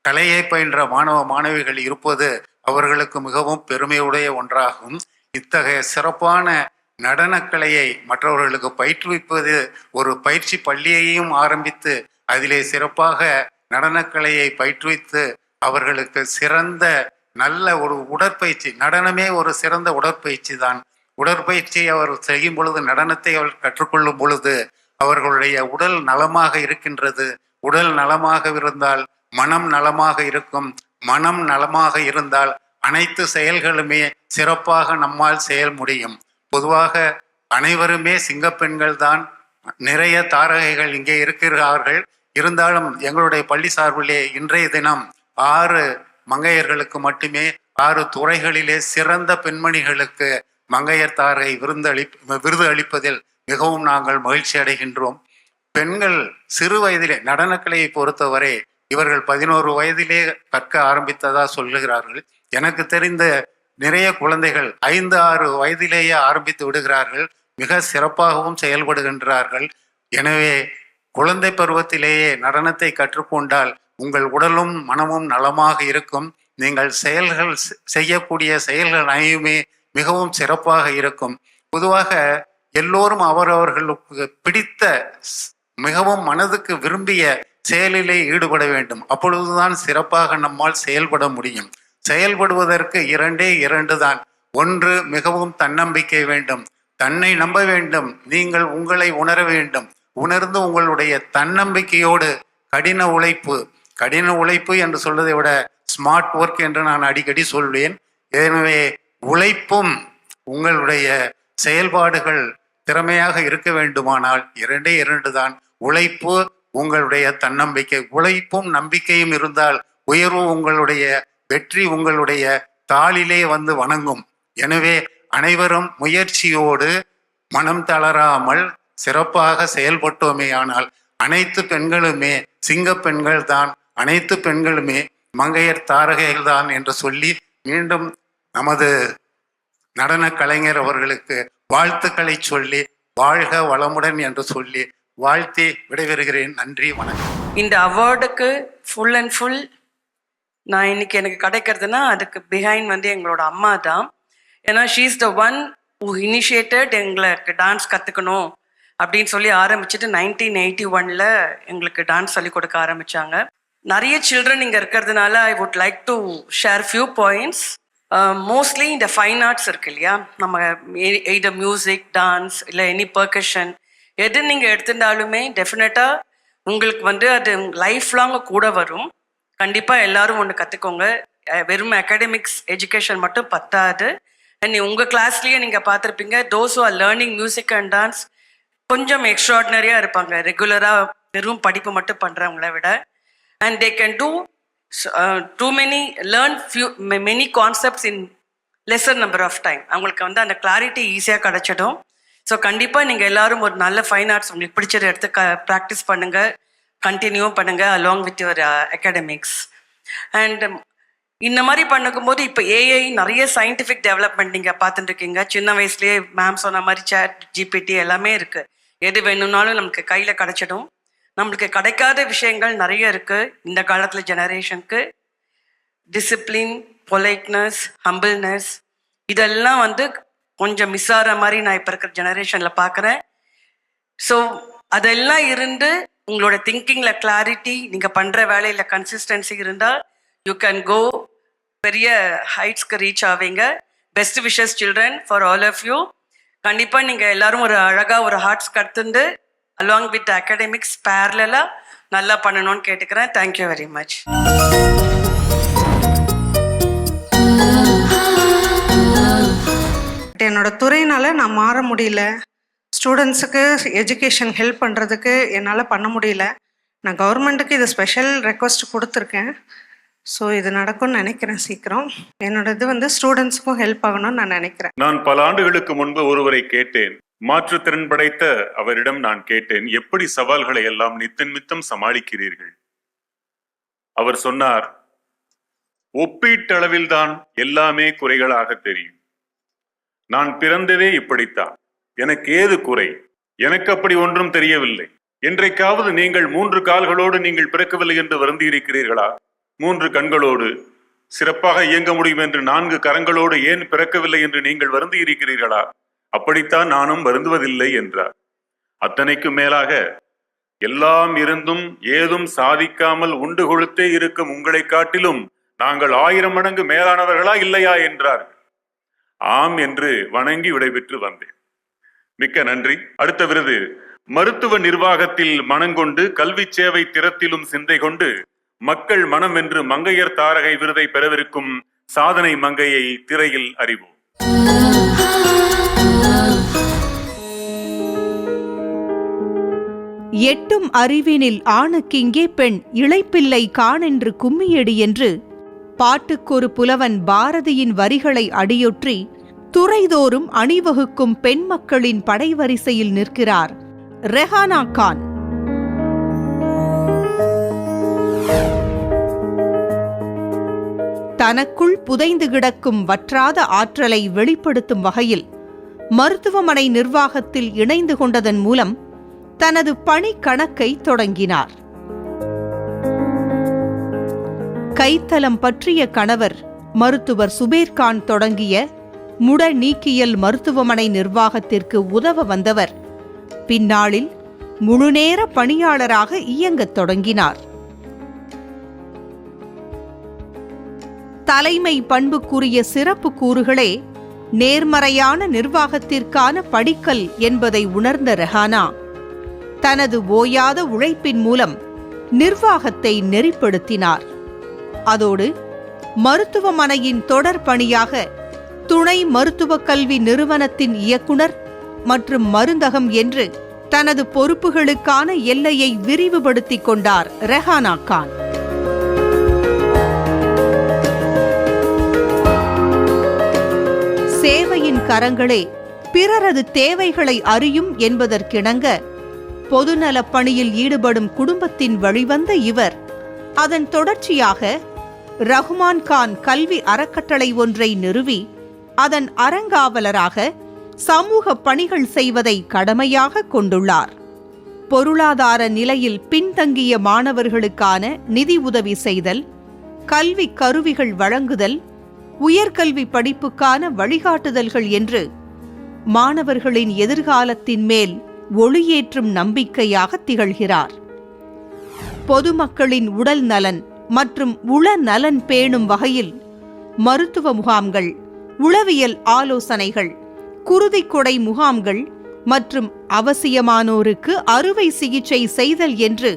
கலையை பயின்ற மாணவ மாணவிகள் இருப்பது அவர்களுக்கு மிகவும் பெருமையுடைய ஒன்றாகும். இத்தகைய சிறப்பான நடனக்கலையை மற்றவர்களுக்கு பயிற்றுவிப்பது ஒரு பயிற்சி பள்ளியையும் ஆரம்பித்து அதிலே சிறப்பாக நடனக்கலையை பயிற்றுவித்து அவர்களுக்கு சிறந்த நல்ல ஒரு உடற்பயிற்சி, நடனமே ஒரு சிறந்த உடற்பயிற்சி தான். உடற்பயிற்சி அவர் செய்யும் பொழுது, நடனத்தை அவர் கற்றுக்கொள்ளும் பொழுது அவர்களுடைய உடல் நலமாக இருக்கின்றது. உடல் நலமாக இருந்தால் மனம் நலமாக இருக்கும். மனம் நலமாக இருந்தால் அனைத்து செயல்களுமே சிறப்பாக நம்மால் செயல் முடியும். பொதுவாக அனைவருமே சிங்கப்பெண்கள் தான். நிறைய தாரகைகள் இங்கே இருக்கிறார்கள். இருந்தாலும் எங்களுடைய பள்ளி சார்பிலே இன்றைய தினம் 6 மங்கையர்களுக்கு மட்டுமே 6 துறைகளிலே சிறந்த பெண்மணிகளுக்கு மங்கையர் தாரகை விருது அளிப்பதில் மிகவும் நாங்கள் மகிழ்ச்சி அடைகின்றோம். பெண்கள் சிறு வயதிலே நடனக்கலையை பொறுத்தவரை இவர்கள் 11 வயதிலே கற்க ஆரம்பித்ததா சொல்லுகிறார்கள். எனக்கு தெரிந்த நிறைய குழந்தைகள் 5-6 வயதிலேயே ஆரம்பித்து விடுகிறார்கள். மிக சிறப்பாகவும் செயல்படுகின்றார்கள். எனவே குழந்தை பருவத்திலேயே நடனத்தை கற்றுக்கொண்டால் உங்கள் உடலும் மனமும் நலமாக இருக்கும். நீங்கள் செய்யக்கூடிய செயல்கள் அனைத்துமே மிகவும் சிறப்பாக இருக்கும். பொதுவாக எல்லோரும் அவரவர்களுக்கு பிடித்த மிகவும் மனதுக்கு விரும்பிய செயலிலே ஈடுபட வேண்டும். அப்பொழுதுதான் சிறப்பாக நம்மால் செயல்பட முடியும். செயல்படுவதற்கு 2 தான். ஒன்று, மிகவும் தன்னம்பிக்கை வேண்டும். தன்னை நம்ப வேண்டும். நீங்கள் உங்களை உணர வேண்டும். உணர்ந்து உங்களுடைய தன்னம்பிக்கையோடு கடின உழைப்பு என்று சொல்வதை விட ஸ்மார்ட் ஒர்க் என்று நான் அடிக்கடி சொல்வேன். எனவே உழைப்பும் உங்களுடைய செயல்பாடுகள் திறமையாக இருக்க வேண்டுமானால் 2 தான். உழைப்பு, உங்களுடைய தன்னம்பிக்கை. உழைப்பும் நம்பிக்கையும் இருந்தால் உயர்வு உங்களுடைய வெற்றி உங்களுடைய தாளிலே வந்து வணங்கும். எனவே அனைவரும் முயற்சியோடு மனம் தளராமல் சிறப்பாக செயல்பட்டோமேயானால் அனைத்து பெண்களுமே சிங்க பெண்கள் தான், அனைத்து பெண்களுமே மங்கையர் தாரகைகள் தான் என்று சொல்லி மீண்டும் நமது நடன கலைஞர் அவர்களுக்கு வாழ்த்துக்களை சொல்லி வாழ்க வளமுடன் என்று சொல்லி வாழ்த்தி விடைபெறுகிறேன். நன்றி, வணக்கம். இந்த அவார்டுக்கு ஃபுல் அண்ட் ஃபுல் நான் இன்னைக்கு எனக்கு கிடைக்கிறதுனா அதுக்கு பிஹைண்ட் வந்து எங்களோட அம்மா தான். ஏன்னா she is the one who initiated எங்களுக்கு டான்ஸ் கற்றுக்கணும் அப்படின்னு சொல்லி ஆரம்பிச்சுட்டு 1981 எங்களுக்கு டான்ஸ் சொல்லி கொடுக்க ஆரம்பித்தாங்க. நிறைய சில்ட்ரன் இங்கே இருக்கிறதுனால I would like to share few points. Mostly இந்த ஃபைன் ஆர்ட்ஸ் இருக்கு இல்லையா, நம்ம எய்தர் மியூசிக், டான்ஸ் இல்லை எனி பர்கஷன் எது நீங்கள் எடுத்திருந்தாலுமே டெஃபினட்டாக உங்களுக்கு வந்து அது லைஃப் லாங் கூட வரும். கண்டிப்பாக எல்லாரும் ஒன்று கற்றுக்கோங்க. வெறும் அகாடமிக்ஸ் எஜுகேஷன் மட்டும் பத்தாது. அண்ட் உங்கள் கிளாஸ்லேயே நீங்கள் பார்த்துருப்பீங்க, those who are learning music and dance கொஞ்சம் எக்ஸ்ட்ராடினரியாக இருப்பாங்க ரெகுலராக வெறும் படிப்பு மட்டும் பண்ணுறவங்கள விட. And they can do many concepts in lesser number of time. அவங்களுக்கு வந்து அந்த கிளாரிட்டி ஈஸியாக கிடச்சிடும். ஸோ கண்டிப்பாக நீங்கள் எல்லாரும் ஒரு நல்ல ஃபைன் ஆர்ட்ஸ் உங்களுக்கு பிடிச்சதை எடுத்து ப்ராக்டிஸ் பண்ணுங்கள், கண்டினியூ பண்ணுங்கள் along with your academics. And இந்த மாதிரி பண்ணும்போது இப்போ ஏஐ நிறைய சயின்டிஃபிக் டெவலப்மெண்ட் நீங்கள் பார்த்துட்டு இருக்கீங்க. சின்ன வயசுலேயே மேம் சொன்ன மாதிரி சேட் ஜிபிடி எல்லாமே இருக்குது. எது வேணும்னாலும் நமக்கு கையில் கிடச்சிடும். நம்மளுக்கு கிடைக்காத விஷயங்கள் நிறைய இருக்குது இந்த காலத்தில் ஜெனரேஷனுக்கு. டிசிப்ளின், பொலைட்னஸ், ஹம்பிள்னஸ் இதெல்லாம் வந்து கொஞ்சம் மிஸ் ஆகிற மாதிரி நான் இப்போ இருக்கிற ஜெனரேஷனில் பார்க்குறேன். ஸோ அதெல்லாம் இருந்து உங்களோட திங்கிங்கில் கிளாரிட்டி, நீங்கள் பண்ணுற வேலையில் கன்சிஸ்டன்சி இருந்தால் யூ கேன் கோ பெரிய ஹைட்ஸ்க்கு ரீச் ஆவீங்க. Best wishes children for all of you. கண்டிப்பாக நீங்கள் எல்லாரும் ஒரு அழகாக ஒரு ஹார்ட்ஸ் கற்றுண்டு அலாங் வித் அகாடமிக்ஸ் பேரலாக நல்லா பண்ணணும்னு கேட்டுக்கிறேன். Thank you very much. என்னோட துறையினால நான் மாற முடியல. ஸ்டூடெண்ட்ஸுக்கு எஜுகேஷன் ஹெல்ப் பண்ணுறதுக்கு என்னால் பண்ண முடியல. நான் கவர்மெண்ட்டுக்கு இது ஸ்பெஷல் ரெக்வஸ்ட் கொடுத்துருக்கேன். ஸோ இது நடக்கும்னு நினைக்கிறேன் சீக்கிரம். என்னோட இது வந்து ஸ்டூடெண்ட்ஸுக்கும் ஹெல்ப் ஆகணும்னு நான் நினைக்கிறேன். நான் பல ஆண்டுகளுக்கு முன்பு ஒருவரை கேட்டேன். மாற்றுத்திறன் படைத்த அவரிடம் நான் கேட்டேன், எப்படி சவால்களை எல்லாம் நித்தம் சமாளிக்கிறீர்கள்? அவர் சொன்னார், ஒப்பீட்டளவில் தான் எல்லாமே குறைகளாக தெரியும். நான் பிறந்ததே இப்படித்தான், எனக்கு ஏது குறை? எனக்கு அப்படி ஒன்றும் தெரியவில்லை. என்றைக்காவது நீங்கள் 3 கால்களோடு நீங்கள் பிறக்கவில்லை என்று வருந்தி இருக்கிறீர்களா? 3 கண்களோடு, சிறப்பாக இயங்க முடியும் என்று 4 கரங்களோடு ஏன் பிறக்கவில்லை என்று நீங்கள் வருந்தி இருக்கிறீர்களா? அப்படித்தான் நானும் வருந்துவதில்லை என்றார். அத்தனைக்கும் மேலாக, எல்லாம் இருந்தும் ஏதும் சாதிக்காமல் உண்டு கொழுத்தே இருக்கும் உங்களை காட்டிலும் நாங்கள் 1000 மடங்கு மேலானவர்களா இல்லையா என்றார். ஆம் என்று வணங்கி விடைபெற்று வந்தேன். மிக்க நன்றி. அடுத்த விருது மருத்துவ நிர்வாகத்தில் மனங்கொண்டு கல்வி சேவை திறத்திலும் சிந்தை கொண்டு மக்கள் மனம் வென்று மங்கையர் தாரகை விருதை பெறவிருக்கும் சாதனை மங்கையை திரையில் அறிவோம். எட்டும் அறிவினில் ஆணுக்கிங்கே பெண் இளைப்பிள்ளை காணென்று கும்மியடி என்று பாட்டுக்கொரு புலவன் பாரதியின் வரிகளை அடியொற்றி துறைதோறும் அணிவகுக்கும் பெண் மக்களின் படைவரிசையில் நிற்கிறார் ரெஹானா கான். தனக்குள் புதைந்து கிடக்கும் வற்றாத ஆற்றலை வெளிப்படுத்தும் வகையில் மருத்துவமனை நிர்வாகத்தில் இணைந்து கொண்டதன் மூலம் தனது பணி கணக்கை தொடங்கினார். கைத்தலம் பற்றிய கணவர் மருத்துவர் சுபேர்கான் தொடங்கிய முட நீக்கியல் மருத்துவமனை நிர்வாகத்திற்கு உதவ வந்தவர் பின்னாளில் முழுநேர பணியாளராக இயங்கத் தொடங்கினார். தலைமை பண்புக்குரிய சிறப்பு கூறுகளே நேர்மறையான நிர்வாகத்திற்கான படிக்கல் என்பதை உணர்ந்த ரெஹானா தனது ஓயாத உழைப்பின் மூலம் நிர்வாகத்தை நெறிப்படுத்தினார். அதோடு மருத்துவமனையின் தொடர் பணியாக துணை மருத்துவக் கல்வி நிறுவனத்தின் இயக்குனர் மற்றும் மருந்தகம் என்று தனது பொறுப்புகளுக்கான எல்லையை விரிவுபடுத்திக் கொண்டார் ரெஹானா கான். சேவையின் கரங்களே பிறரது தேவைகளை அறியும் என்பதற்கிணங்க பொதுநலப் பணியில் ஈடுபடும் குடும்பத்தின் வழிவந்த இவர் அதன் தொடர்ச்சியாக ரஹ்மான் கான் கல்வி அறக்கட்டளை ஒன்றை நிறுவி அதன் அறங்காவலராக சமூக பணிகள் செய்வதை கடமையாக கொண்டுள்ளார். பொருளாதார நிலையில் பின்தங்கிய மாணவர்களுக்கான நிதி உதவி செய்தல், கல்வி கருவிகள் வழங்குதல், உயர்கல்வி படிப்புக்கான வழிகாட்டுதல்கள் என்று மாணவர்களின் எதிர்காலத்தின் மேல் ஒளியேற்றும் நம்பிக்கையாக திகழ்கிறார். பொதுமக்களின் உடல் நலன் மற்றும் உள நலன் பேணும் வகையில் மருத்துவ முகாம்கள், உளவியல் ஆலோசனைகள், குருதிக்கொடை முகாம்கள் மற்றும் அவசியமானோருக்கு அறுவை சிகிச்சை செய்தல் என்று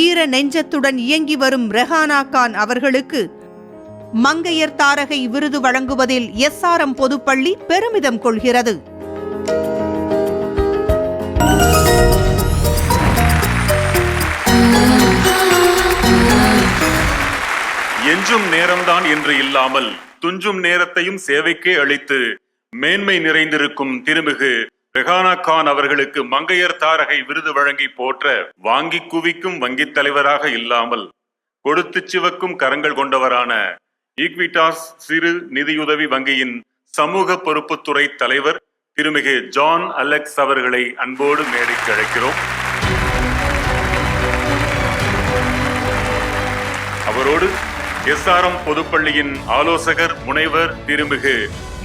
ஈர நெஞ்சத்துடன் இயங்கி வரும் ரெஹானா கான் அவர்களுக்கு மங்கையர் தாரகை விருது வழங்குவதில் SRM பொதுப்பள்ளி பெருமிதம் கொள்கிறது. எஞ்சும் நேரம்தான் என்று இல்லாமல் துஞ்சும் நேரத்தையும் சேவைக்கே அளித்து மேன்மை நிறைந்திருக்கும் திருமிகு ரெஹானா கான் அவர்களுக்கு மங்கையர் தாரகை விருது வழங்கி போற்ற வாங்கி குவிக்கும் வங்கித் தலைவராக இல்லாமல் கொடுத்து சிவக்கும் கரங்கள் கொண்டவரான ஈக்விட்டாஸ் சிறு நிதியுதவி வங்கியின் சமூக பொறுப்புத்துறை தலைவர் திருமிகு ஜான் அலெக்ஸ் அவர்களை அன்போடு மேடைக்கு அழைக்கிறோம். அவரோடு SRM பொதுப்பள்ளியின் ஆலோசகர் முனைவர் திருமிகு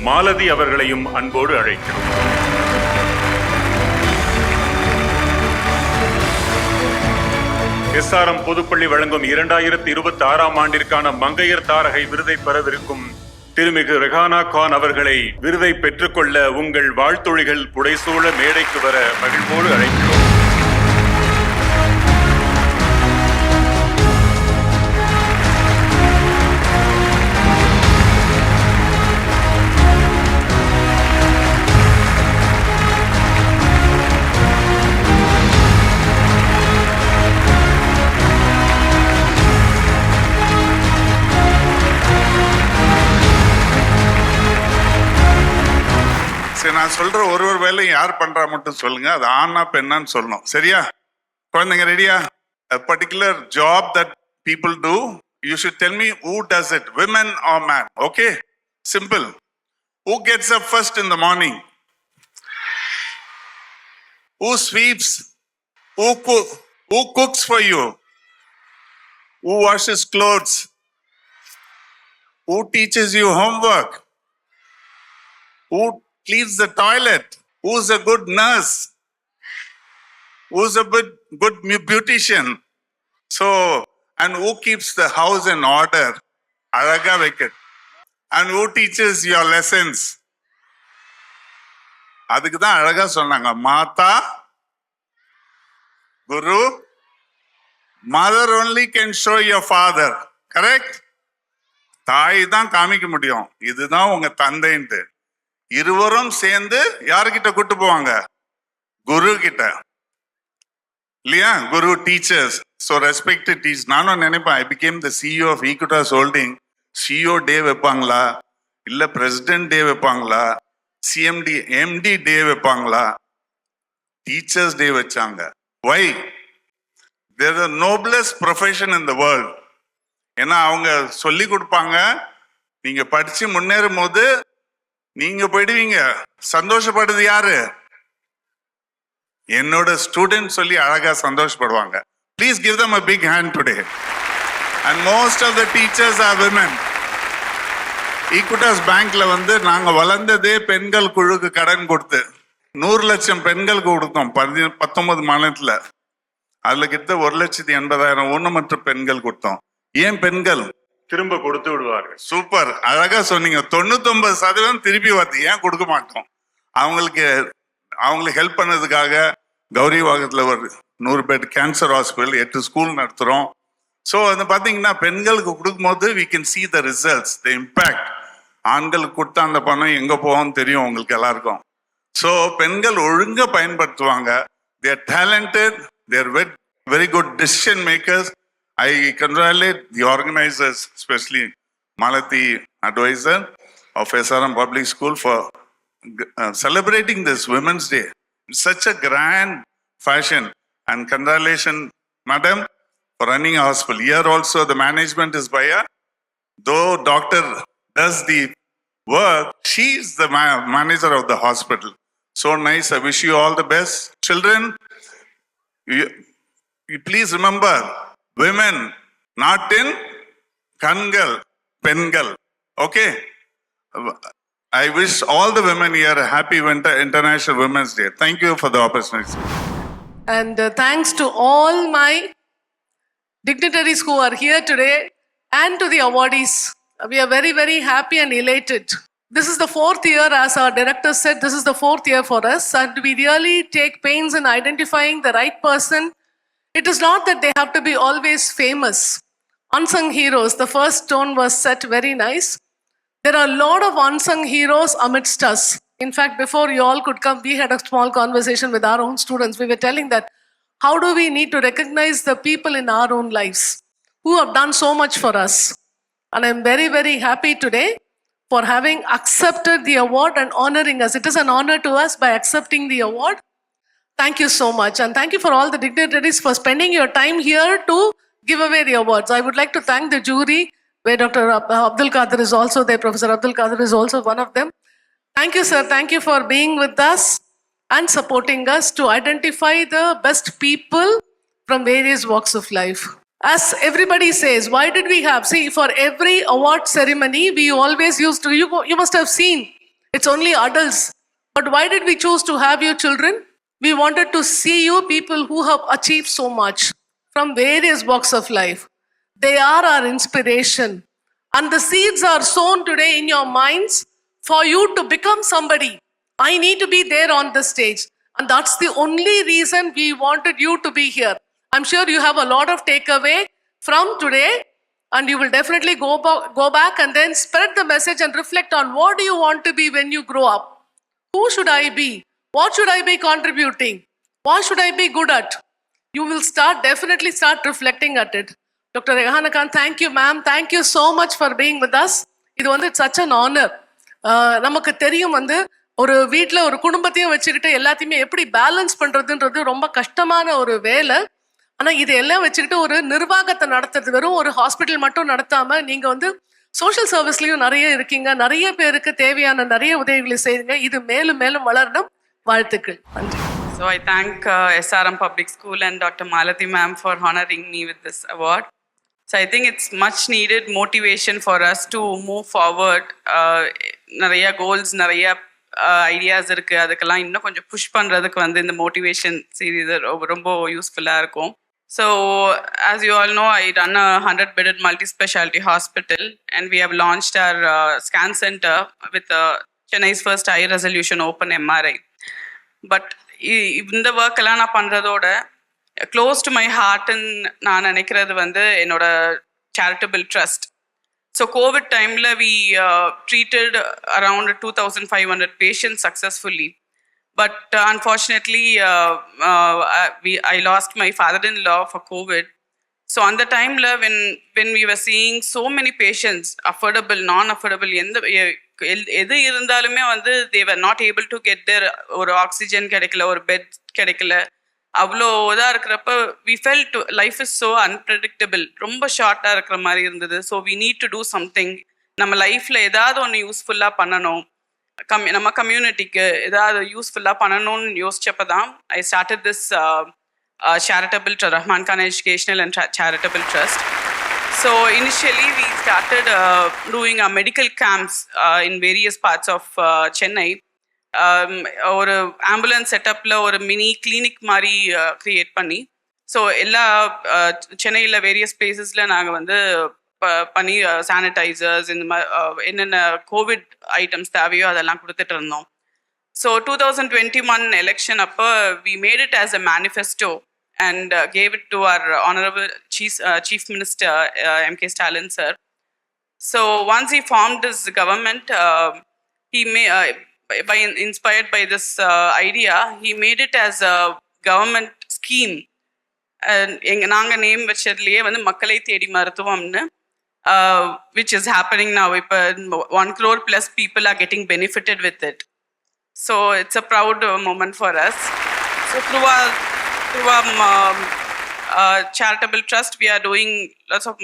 மாலதி அவர்களையும் அன்போடு அழைக்கிறோம். SRM பொதுப்பள்ளி வழங்கும் 2026 ஆண்டிற்கான மங்கையர் தாரகை விருதை பெறவிருக்கும் திருமிகு ரெஹானா கான் அவர்களை விருதை பெற்றுக்கொள்ள உங்கள் வாழ்த்தொழிகள் புடைசூழ மேடைக்கு வர மகிழ்வோடு அழைக்கிறோம். நான் சொல்ற ஒரு வேலையும் யார் பண்றா மட்டும் சொல்லுங்க. அது ஆனா பெண்ணான்னு சொல்லணும். சரியா? குழந்தைங்க ரெடியா? A particular job that people do, you should tell me who does it, women or man. Okay? Simple. Who gets up first in the morning? Who sweeps? Who cooks for you? Who washes clothes? Who teaches you homework? Who cleans the toilet? Who's a good nurse? Who's a good beautician? So, and who keeps the house in order? Alaga வைக்க. And who teaches your lessons? அதுக்கு தான் அழகா சொன்னாங்க, மாதா குரு, mother only can show your father. Correct? தாய் தான் காமிக்க முடியும் இதுதான் உங்க தந்தைன்ட்டு. இருவரும் சேர்ந்து யாருக்கிட்ட கூட்டு போவாங்க? குரு கிட்ட இல்லையா? குரு டீச்சர்ஸ். So respected teach. நானும் நினைப்பேன், I became the CEO of Equitas holding. CEO டே வைப்பாங்களா, இல்ல பிரசிடென்ட் டே வைப்பாங்களா, சிஎம்டி எம்டி டே வைப்பாங்களா? டீச்சர்ஸ் டே வச்சாங்க. வை? தேர் த noblest profession in the world. ஏன்னா அவங்க சொல்லி கொடுப்பாங்க, நீங்க படிச்சு முன்னேறும் போது நீங்க போயிடுவீங்க. சந்தோஷப்படுறது யாரு? என்னோட ஸ்டூடெண்ட் சொல்லி அழகா சந்தோஷப்படுவாங்க. Please give them a big hand today. And most of the teachers are women. Equitas பேங்க்ல வந்து நாங்க வளர்ந்ததே பெண்கள் குழுக்கு கடன் கொடுத்து 100 லட்சம் பெண்களுக்கு கொடுத்தோம் 19 மாநிலத்துல. அதுல கிட்ட 1,80,000 ஊனமற்ற பெண்கள் கொடுத்தோம். ஏன் பெண்கள் திரும்ப கொடுத்து விடுவார்கள். சூப்பர், அழகா சொன்னீங்க. 99% திருப்பி வந்து ஏன் கொடுக்க மாட்டோம்? அவங்களுக்கு ஹெல்ப் பண்ணதுக்காக கௌரி வாகத்துல ஒரு 100 பெட் கேன்சர் ஹாஸ்பிட்டல், 8 ஸ்கூல் நடத்துறோம். ஸோ அது பார்த்தீங்கன்னா பெண்களுக்கு கொடுக்கும்போது we can see the results, the impact. ஆண்களுக்கு கொடுத்தா அந்த பணம் எங்க போகும்னு தெரியும் உங்களுக்கு எல்லாருக்கும். ஸோ பெண்கள் ஒழுங்கா பயன்படுத்துவாங்க. they are talented, they are very good decision makers. I congratulate the organizers, especially Malathi, advisor of SRM Public School, for celebrating this Women's Day in such a grand fashion. And congratulations, madam, for running a hospital. Here also the management is by her. Though doctor does the work, she is the manager of the hospital. So nice. I wish you all the best. Children, you please remember, women, not in kangal, pengal. Okay? I wish all the women here a happy International Women's Day. Thank you for the opportunity. And thanks to all my dignitaries who are here today and to the awardees. We are very, very happy and elated. This is the 4th year, as our director said, this is the 4th year for us. And we really take pains in identifying the right person. It is not that they have to be always famous. Unsung heroes, the first tone was set very nice. There are a lot of unsung heroes amidst us. In fact, before you all could come, we had a small conversation with our own students. We were telling that how do we need to recognize the people in our own lives who have done so much for us. And I'm very, very happy today for having accepted the award and honoring us. It is an honor to us by accepting the award. Thank you so much. And thank you for all the dignitaries for spending your time here to give away the awards. I would like to thank the jury, where Dr. Abdul Qadir is also there. Professor Abdul Qadir is also one of them. Thank you, sir. Thank you for being with us and supporting us to identify the best people from various walks of life. As everybody says, why did we have, see, for every award ceremony, we always used to, you must have seen, it's only adults. But why did we choose to have you children? We wanted to see you people who have achieved so much from various walks of life. They are our inspiration. And the seeds are sown today in your minds for you to become somebody. I need to be there on the stage. And that's the only reason we wanted you to be here. I'm sure you have a lot of takeaway from today, and you will definitely go back and then spread the message and reflect on what do you want to be when you grow up. Who should I be? What should I be contributing? What should I be good at? You will definitely start reflecting at it. Dr. Rehana Khan, thank you, ma'am. Thank you so much for being with us. It's such an honor. நமக்கு தெரியும் ஒரு வீட்டில் ஒரு குடும்பத்தையும் வச்சுக்கிட்டு எல்லாத்தையுமே எப்படி balance பண்ணுறதுன்றது ரொம்ப கஷ்டமான ஒரு வேலை. ஆனால் இது எல்லாம் வச்சுக்கிட்டு ஒரு நிர்வாகத்தை நடத்துறது, வெறும் ஒரு ஹாஸ்பிட்டல் மட்டும் நடத்தாமல் நீங்கள் சோஷியல் சர்வீஸ்லையும் நிறைய இருக்கீங்க, நிறைய பேருக்கு தேவையான நிறைய உதவிகளை செய்யுங்க. இது மேலும் மேலும் வளரணும். வாழ்த்துக்கள். நன்றி. So I thank SRM Public School and Dr. Malathi ma'am for honoring me with this award. So I think it's much needed motivation for us to move forward. நிறைய கோல்ஸ், நிறைய ஐடியாஸ் இருக்குது. அதுக்கெல்லாம் இன்னும் கொஞ்சம் புஷ் பண்ணுறதுக்கு வந்து இந்த motivation series ரொம்ப யூஸ்ஃபுல்லாக இருக்கும். So as you all know, I run a 100-bedded multi-specialty hospital and we have launched our scan center with Chennai's first high resolution open MRI. But இந்த ஒர்க் எல்லாம் நான் பண்ணுறதோட க்ளோஸ் டு மை ஹார்ட்ன்னு நான் நினைக்கிறது வந்து என்னோட சேரிட்டபிள் ட்ரஸ்ட். ஸோ கோவிட் டைமில் we treated around 2,500 patients successfully. But unfortunately, I lost my father-in-law for COVID. So on the time when we were seeing so many patients, affordable, non-affordable, எது இருந்தாலுமே வந்து they were not able to get their ஒரு oxygen கிடைக்கல, ஒரு bed கிடைக்கல, அவ்வளோ இதாக இருக்கிறப்ப we felt life is so unpredictable, ரொம்ப ஷார்ட்டாக இருக்கிற மாதிரி இருந்தது. So we need to do something. நம்ம லைஃப்பில் ஏதாவது ஒன்று யூஸ்ஃபுல்லாக பண்ணணும், நம்ம கம்யூனிட்டிக்கு ஏதாவது யூஸ்ஃபுல்லாக பண்ணணும்னு யோசிச்சப்போ தான் I started this charitable Rahman Khan Educational and Charitable Trust. So initially we started doing medical camps in various parts of Chennai. ஒரு ஆம்புலன்ஸ் செட்டப்பில் ஒரு மினி கிளினிக் மாதிரி க்ரியேட் பண்ணி, ஸோ எல்லா சென்னையில் வேரியஸ் பிளேசஸில் நாங்கள் வந்து பண்ணி சானிடைசர்ஸ் இந்த மாதிரி என்னென்ன கோவிட் ஐட்டம்ஸ் தேவையோ அதெல்லாம் கொடுத்துட்டு இருந்தோம். ஸோ 2021 எலெக்ஷன் அப்போ we made it as a manifesto and gave it to our Honorable Chief Minister M.K. Stalin sir. So once he formed his government, he inspired by this idea, he made it as a government scheme. நாங்கள் name வச்சதுலேயே வந்து மக்களை தேடி மருத்துவம்னு, which is happening now. இப்போ 1 crore plus people are getting benefited with it. So it's a proud moment for us. So through our charitable trust, we are doing lots of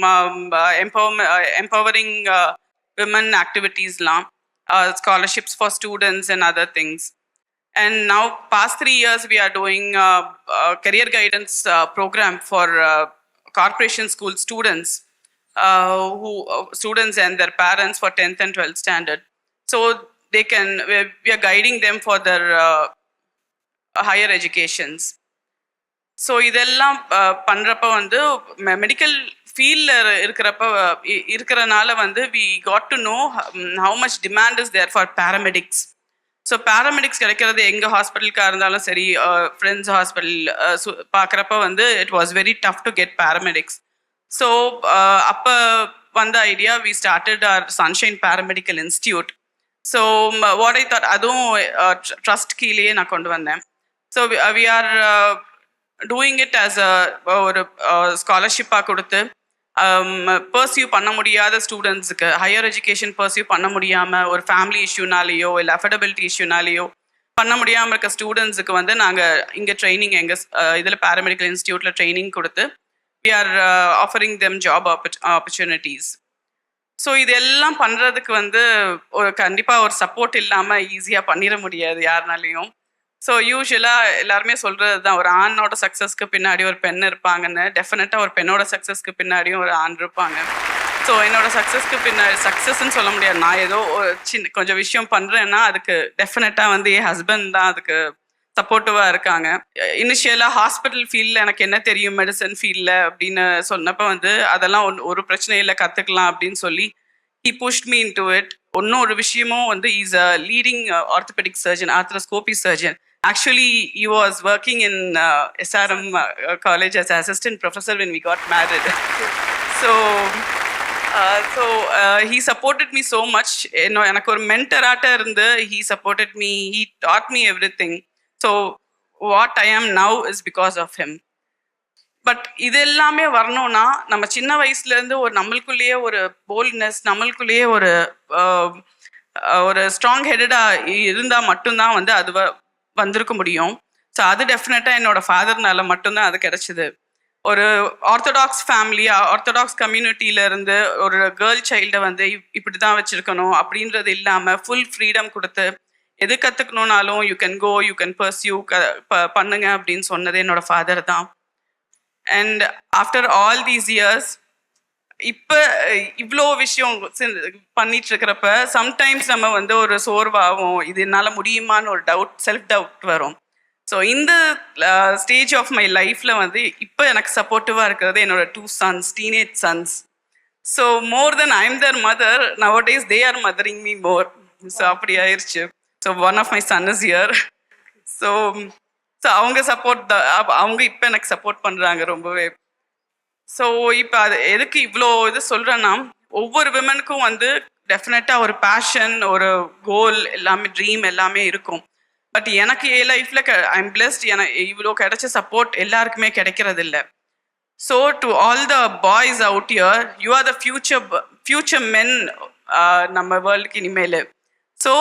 empowering women activities, scholarships for students and other things. And now past 3 years we are doing career guidance program for corporation school students, students and their parents for 10th and 12th standard. So we are guiding them for their higher educations. So இதெல்லாம் பண்ணுறப்ப வந்து medical ஃபீல்டில் இருக்கிறனால வந்து we got to know how much demand is there for paramedics. So paramedics கிடைக்கிறது எங்கள் ஹாஸ்பிட்டலுக்காக இருந்தாலும் சரி, ஃப்ரெண்ட்ஸ் ஹாஸ்பிட்டல் பார்க்குறப்ப வந்து it was very tough to get paramedics. So அப்போ வந்த idea, we started our Sunshine Paramedical Institute. So what I thought, அதுவும் ட்ரஸ்ட் கீழேயே நான் கொண்டு வந்தேன். So we are doing it as ஒரு ஸ்காலர்ஷிப்பாக கொடுத்து பர்சியூ பண்ண முடியாத ஸ்டூடெண்ட்ஸுக்கு, ஹையர் எஜுகேஷன் பர்சியூ பண்ண முடியாமல் ஒரு ஃபேமிலி இஷ்யூனாலேயோ இல்லை அஃபர்டபிலிட்டி இஷ்யூனாலேயோ பண்ண முடியாமல் இருக்க ஸ்டூடெண்ட்ஸுக்கு வந்து நாங்கள் இங்கே ட்ரைனிங் எங்கள் இதில் பேராமெடிக்கல் இன்ஸ்டியூட்டில் ட்ரைனிங் கொடுத்து we are offering them job opportunities. So இதெல்லாம் பண்ணுறதுக்கு வந்து கண்டிப்பாக ஒரு சப்போர்ட் இல்லாமல் ஈஸியாக பண்ணிட முடியாது யாருனாலையும். ஸோ யூஸ்வலாக எல்லாருமே சொல்கிறது தான், ஒரு ஆணோட சக்ஸஸ்க்கு பின்னாடி ஒரு பெண் இருப்பாங்கன்னு. டெஃபினட்டாக ஒரு பெண்ணோட சக்ஸஸ்க்கு பின்னாடியும் ஒரு ஆண் இருப்பாங்க. ஸோ என்னோட சக்ஸஸ்க்கு பின்னாடி, சக்ஸஸ்ன்னு சொல்ல முடியாது, நான் ஏதோ ஒரு கொஞ்சம் விஷயம் பண்ணுறேன்னா அதுக்கு டெஃபினட்டாக வந்து என் ஹஸ்பண்ட் தான் அதுக்கு சப்போர்ட்டிவாக இருக்காங்க. இனிஷியலாக ஹாஸ்பிட்டல் ஃபீல்டில் எனக்கு என்ன தெரியும் மெடிசன் ஃபீல்டில் அப்படின்னு சொன்னப்போ வந்து அதெல்லாம் ஒரு பிரச்சனை இல்லை, கற்றுக்கலாம் அப்படின்னு சொல்லி he pushed me into it. ஒரு விஷயமும் வந்து is a leading orthopaedic surgeon, arthroscopy surgeon. Actually, he was working in SRM college as assistant professor when we got married. So he supported me so much. எனக்கு ஒரு மென்டராட்ட இருந்து he supported me, he taught me everything. So what I am now is because of him. But இது எல்லாமே வரணும்னா நம்ம சின்ன வயசுலேருந்து ஒரு நம்மளுக்குள்ளேயே ஒரு போல்ட்னஸ், நம்மளுக்குள்ளேயே ஒரு ஸ்ட்ராங் ஹெடடாக இருந்தால் மட்டும்தான் வந்து அது வந்திருக்க முடியும். ஸோ அது டெஃபினட்டாக என்னோட ஃபாதர்னால மட்டும்தான் அது கிடைச்சிது. ஒரு ஆர்த்தடாக்ஸ் ஃபேமிலி, ஆர்த்தடாக்ஸ் கம்யூனிட்டியிலேருந்து ஒரு கேர்ள் சைல்டை வந்து இப்படி தான் வச்சுருக்கணும் அப்படின்றது இல்லாமல் ஃபுல் ஃப்ரீடம் கொடுத்து எது கற்றுக்கணுன்னாலும் you can go, you can pursue, பண்ணுங்க அப்படின்னு சொன்னது என்னோட ஃபாதர் தான். And after all these years, இப்போ இவ்வளோ விஷயம் பண்ணிட்டு இருக்கிறப்ப சம்டைம்ஸ் நம்ம வந்து ஒரு சோர்வாகும், இது என்னால் முடியுமான்னு ஒரு செல்ஃப் டவுட் வரும். ஸோ இந்த ஸ்டேஜ் ஆஃப் மை லைஃப்பில் வந்து இப்போ எனக்கு சப்போர்ட்டிவாக இருக்கிறது என்னோட 2 sons, teenage sons. So more than I am their mother, nowadays they are mothering me more. So அப்படி ஆயிடுச்சு. So one of my son is here. So அவங்க அவங்க இப்போ எனக்கு சப்போர்ட் பண்ணுறாங்க ரொம்பவே. ஸோ இப்போ அது எதுக்கு இவ்வளோ இது சொல்கிறேன்னா, ஒவ்வொரு விமனுக்கும் வந்து டெஃபினட்டாக ஒரு பேஷன், ஒரு கோல், எல்லாமே ட்ரீம் எல்லாமே இருக்கும். பட் எனக்கு என் லைஃப்பில் ஐ எம் பிளெஸ்ட், எனக்கு இவ்வளோ கிடைச்ச சப்போர்ட் எல்லாருக்குமே கிடைக்கிறது இல்லை. So to all the boys out here, you are the future men நம்ம வேர்ல்டுக்கு இனிமேல். ஸோ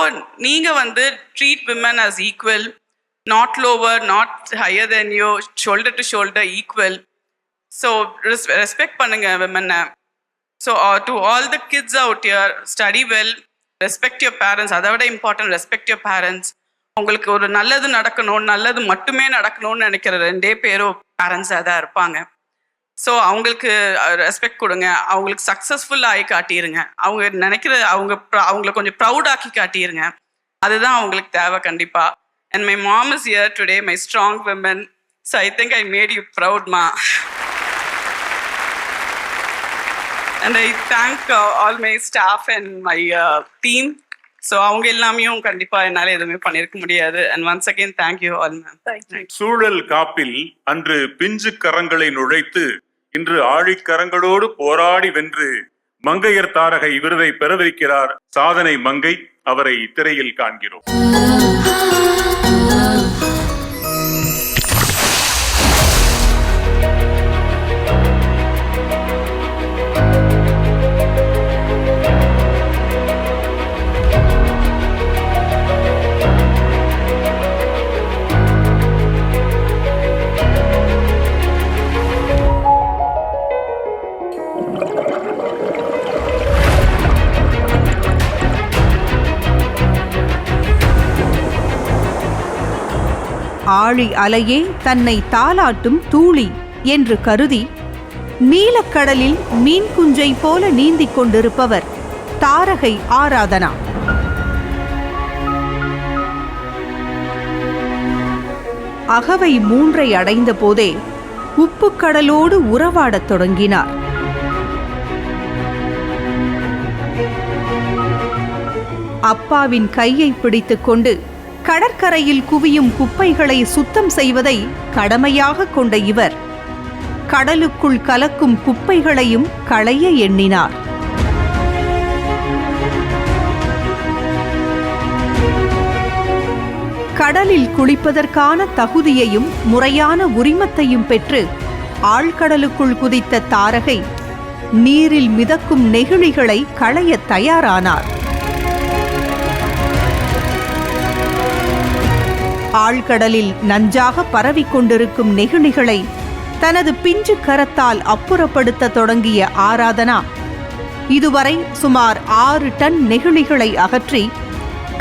நீங்கள் வந்து treat women as equal, not lower, not higher than you, shoulder to shoulder equal. So respect பண்ணுங்க விமனை. So to all the kids out here, study well, respect your parents. அதை விட important, respect your parents. உங்களுக்கு ஒரு நல்லது நடக்கணும், நல்லது மட்டுமே நடக்கணும்னு நினைக்கிற 2 பேரும் பேரண்ட்ஸாக தான் இருப்பாங்க. ஸோ அவங்களுக்கு ரெஸ்பெக்ட் கொடுங்க, அவங்களுக்கு சக்ஸஸ்ஃபுல் ஆகி காட்டிடுங்க, அவங்க நினைக்கிற அவங்கள கொஞ்சம் ப்ரௌடாக்கி காட்டிடுங்க. அதுதான் அவங்களுக்கு தேவை கண்டிப்பாக. And my mom is here today, my strong women. So I think I made you proud, ma. And I thank all my staff and my team. So அவங்க எல்லாமையும் கண்டிப்பா என்னால எதுவுமே பண்ணிருக்க முடியாது. And once again thank you all, ma'am. Thank you. சூழல் காப்பில் அன்று பிஞ்சு கரங்களை நுழைத்து இன்று ஆழிக்கரங்களோடு போராடி வென்று மங்கையர் தாரகை விருதை பெறவிருக்கிறார் சாதனை மங்கை. அவரை திரையில் காண்கிறோம். ஆழி அலையே தன்னை தாலாட்டும் தூளி என்று கருதி நீலக்கடலில் மீன் குஞ்சை போல நீந்திக் கொண்டிருப்பவர் தாரகை ஆராதனா. அகவை 3 அடைந்த போதே உப்புக்கடலோடு உறவாடத் தொடங்கினார். அப்பாவின் கையை பிடித்துக் கொண்டு கடற்கரையில் குவியும் குப்பைகளை சுத்தம் செய்வதை கடமையாக கொண்ட இவர் கடலுக்குள் கலக்கும் குப்பைகளையும் களைய எண்ணினார். கடலில் குளிப்பதற்கான தகுதியையும் முறையான உரிமத்தையும் பெற்று ஆழ்கடலுக்குள் குதித்த தாரகை நீரில் மிதக்கும் நெகிழிகளை களைய தயாரானார். ஆழ்கடலில் நஞ்சாக பரவிக்கொண்டிருக்கும் நெகிழிகளை தனது பிஞ்சு கரத்தால் அப்புறப்படுத்த தொடங்கிய ஆராதனா இதுவரை சுமார் 6 டன் நெகிழிகளை அகற்றி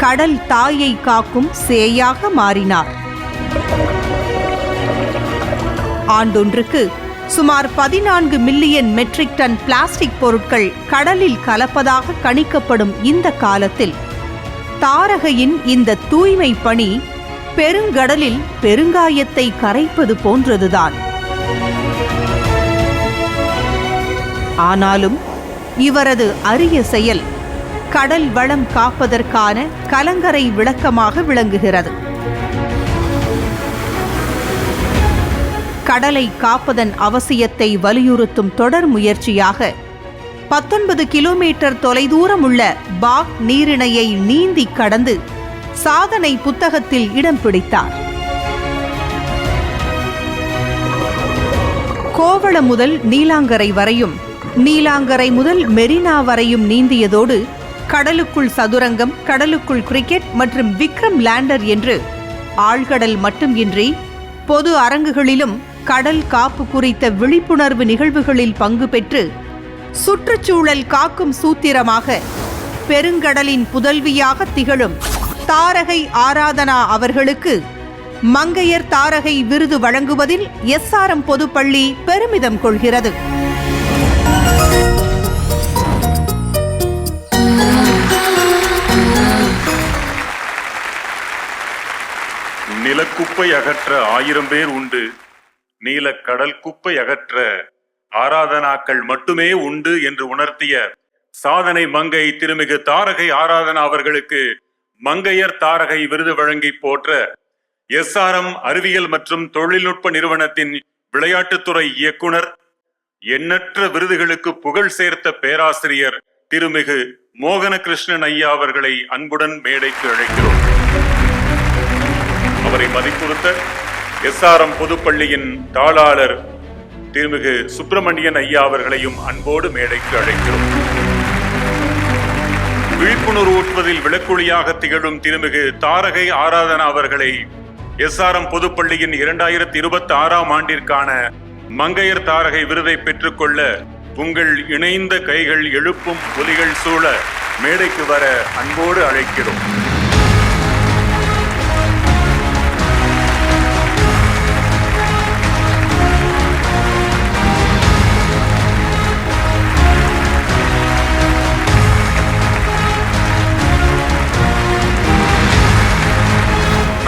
கடல் தாயை காக்கும் சேயாக மாறினார். ஆண்டொன்றுக்கு சுமார் 14 மில்லியன் மெட்ரிக் டன் பிளாஸ்டிக் பொருட்கள் கடலில் கலப்பதாக கணிக்கப்படும் இந்த காலத்தில் தாரகையின் இந்த தூய்மை பணி பெருங்கடலில் பெருங்காயத்தை கரைப்பது போன்றதுதான். ஆனாலும் இவரது அரிய செயல் கடல் வளம் காப்பதற்கான கலங்கரை விளக்கமாக விளங்குகிறது. கடலை காப்பதன் அவசியத்தை வலியுறுத்தும் தொடர் முயற்சியாக 19 கிலோமீட்டர் தொலைதூரம் உள்ள பாக் நீரிணையை நீந்தி கடந்து சாதனை புத்தகத்தில் இடம் பிடித்தார். கோவளம் முதல் நீலாங்கரை வரையும், நீலாங்கரை முதல் மெரினா வரையும் நீந்தியதோடு கடலுக்குள் சதுரங்கம், கடலுக்குள் கிரிக்கெட் மற்றும் விக்ரம் லேண்டர் என்று ஆழ்கடல் மட்டும் இன்றி பொது அரங்குகளிலும் கடல் காப்பு குறித்த விழிப்புணர்வு நிகழ்வுகளில் பங்கு பெற்று சுற்றுச்சூழல் காக்கும் சூத்திரமாக பெருங்கடலின் புதல்வியாக திகழும் தாரகை ஆராதனா அவர்களுக்கு மங்கையர் தாரகை விருது வழங்குவதில் SRM பொதுப்பள்ளி பெருமிதம் கொள்கிறது. நிலக்குப்பை அகற்ற 1000 பேர் உண்டு, நீலக்கடல் குப்பை அகற்ற ஆராதனாக்கள் மட்டுமே உண்டு என்று உணர்த்திய சாதனை மங்கை திருமிகு தாரகை ஆராதனா அவர்களுக்கு மங்கையர் தாரகை விருது வழங்கி போற்ற SRM அறிவியல் மற்றும் தொழில்நுட்ப நிறுவனத்தின் விளையாட்டுத்துறை இயக்குனர், எண்ணற்ற விருதுகளுக்கு புகழ் சேர்த்த பேராசிரியர் திருமிகு மோகனகிருஷ்ணன் ஐயா அவர்களை அன்புடன் மேடைக்கு அழைக்கிறோம். அவரை மதிப்புறுத்த SRM பொதுப்பள்ளியின் தாளாளர் திருமிகு சுப்பிரமணியன் ஐயா அவர்களையும் அன்போடு மேடைக்கு அழைக்கிறோம். விழிப்புணர்வு ஊட்டுவதில் விளக்குழியாக திகழும் திருமிகு தாரகை ஆராதனா அவர்களை SRM பொதுப்பள்ளியின் 2026 ஆண்டிற்கான மங்கையர் தாரகை விருதை பெற்றுக்கொள்ள உங்கள் இணைந்த கைகள் எழுப்பும் ஒலிகள் சூழ மேடைக்கு வர அன்போடு அழைக்கிறோம்.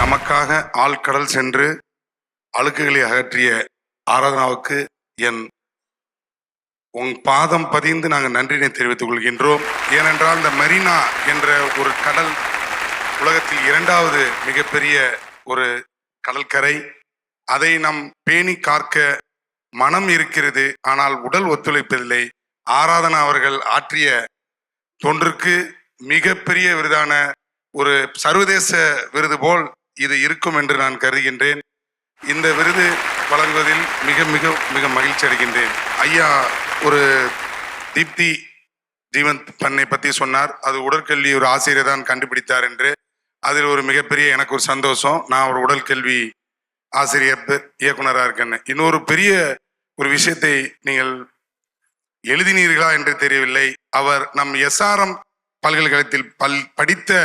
நமக்காக ஆழ்கடல் சென்று அழுக்குகளை அகற்றிய ஆராதனாவுக்கு உன் பாதம் பதிந்து நாங்கள் நன்றினை தெரிவித்துக் கொள்கின்றோம். ஏனென்றால் இந்த மெரினா என்ற ஒரு கடல் உலகத்தில் 2வது மிகப்பெரிய ஒரு கடற்கரை. அதை நம் பேணி காக்க மனம் இருக்கிறது, ஆனால் உடல் ஒத்துழைப்பதில்லை. ஆராதனா அவர்கள் ஆற்றிய தொன்றுக்கு மிகப்பெரிய விருதான ஒரு சர்வதேச விருது போல் இது இருக்கும் என்று நான் கருதுகின்றேன். இந்த விருது வழங்குவதில் மிக மிக மிக மகிழ்ச்சி அடைகின்றேன். ஐயா ஒரு தீப்தி ஜீவன் பண்ணை பற்றி சொன்னார். அது உடற்கல்வி ஒரு ஆசிரியர் தான் கண்டுபிடித்தார் என்று. அதில் ஒரு மிகப்பெரிய எனக்கு ஒரு சந்தோஷம். நான் ஒரு உடற்கல்வி ஆசிரியர் இயக்குனராக இருக்கேன்னு. இன்னொரு பெரிய ஒரு விஷயத்தை நீங்கள் எழுதினீர்களா என்று தெரியவில்லை. அவர் நம் SRM பல்கலைக்கழகத்தில் படித்த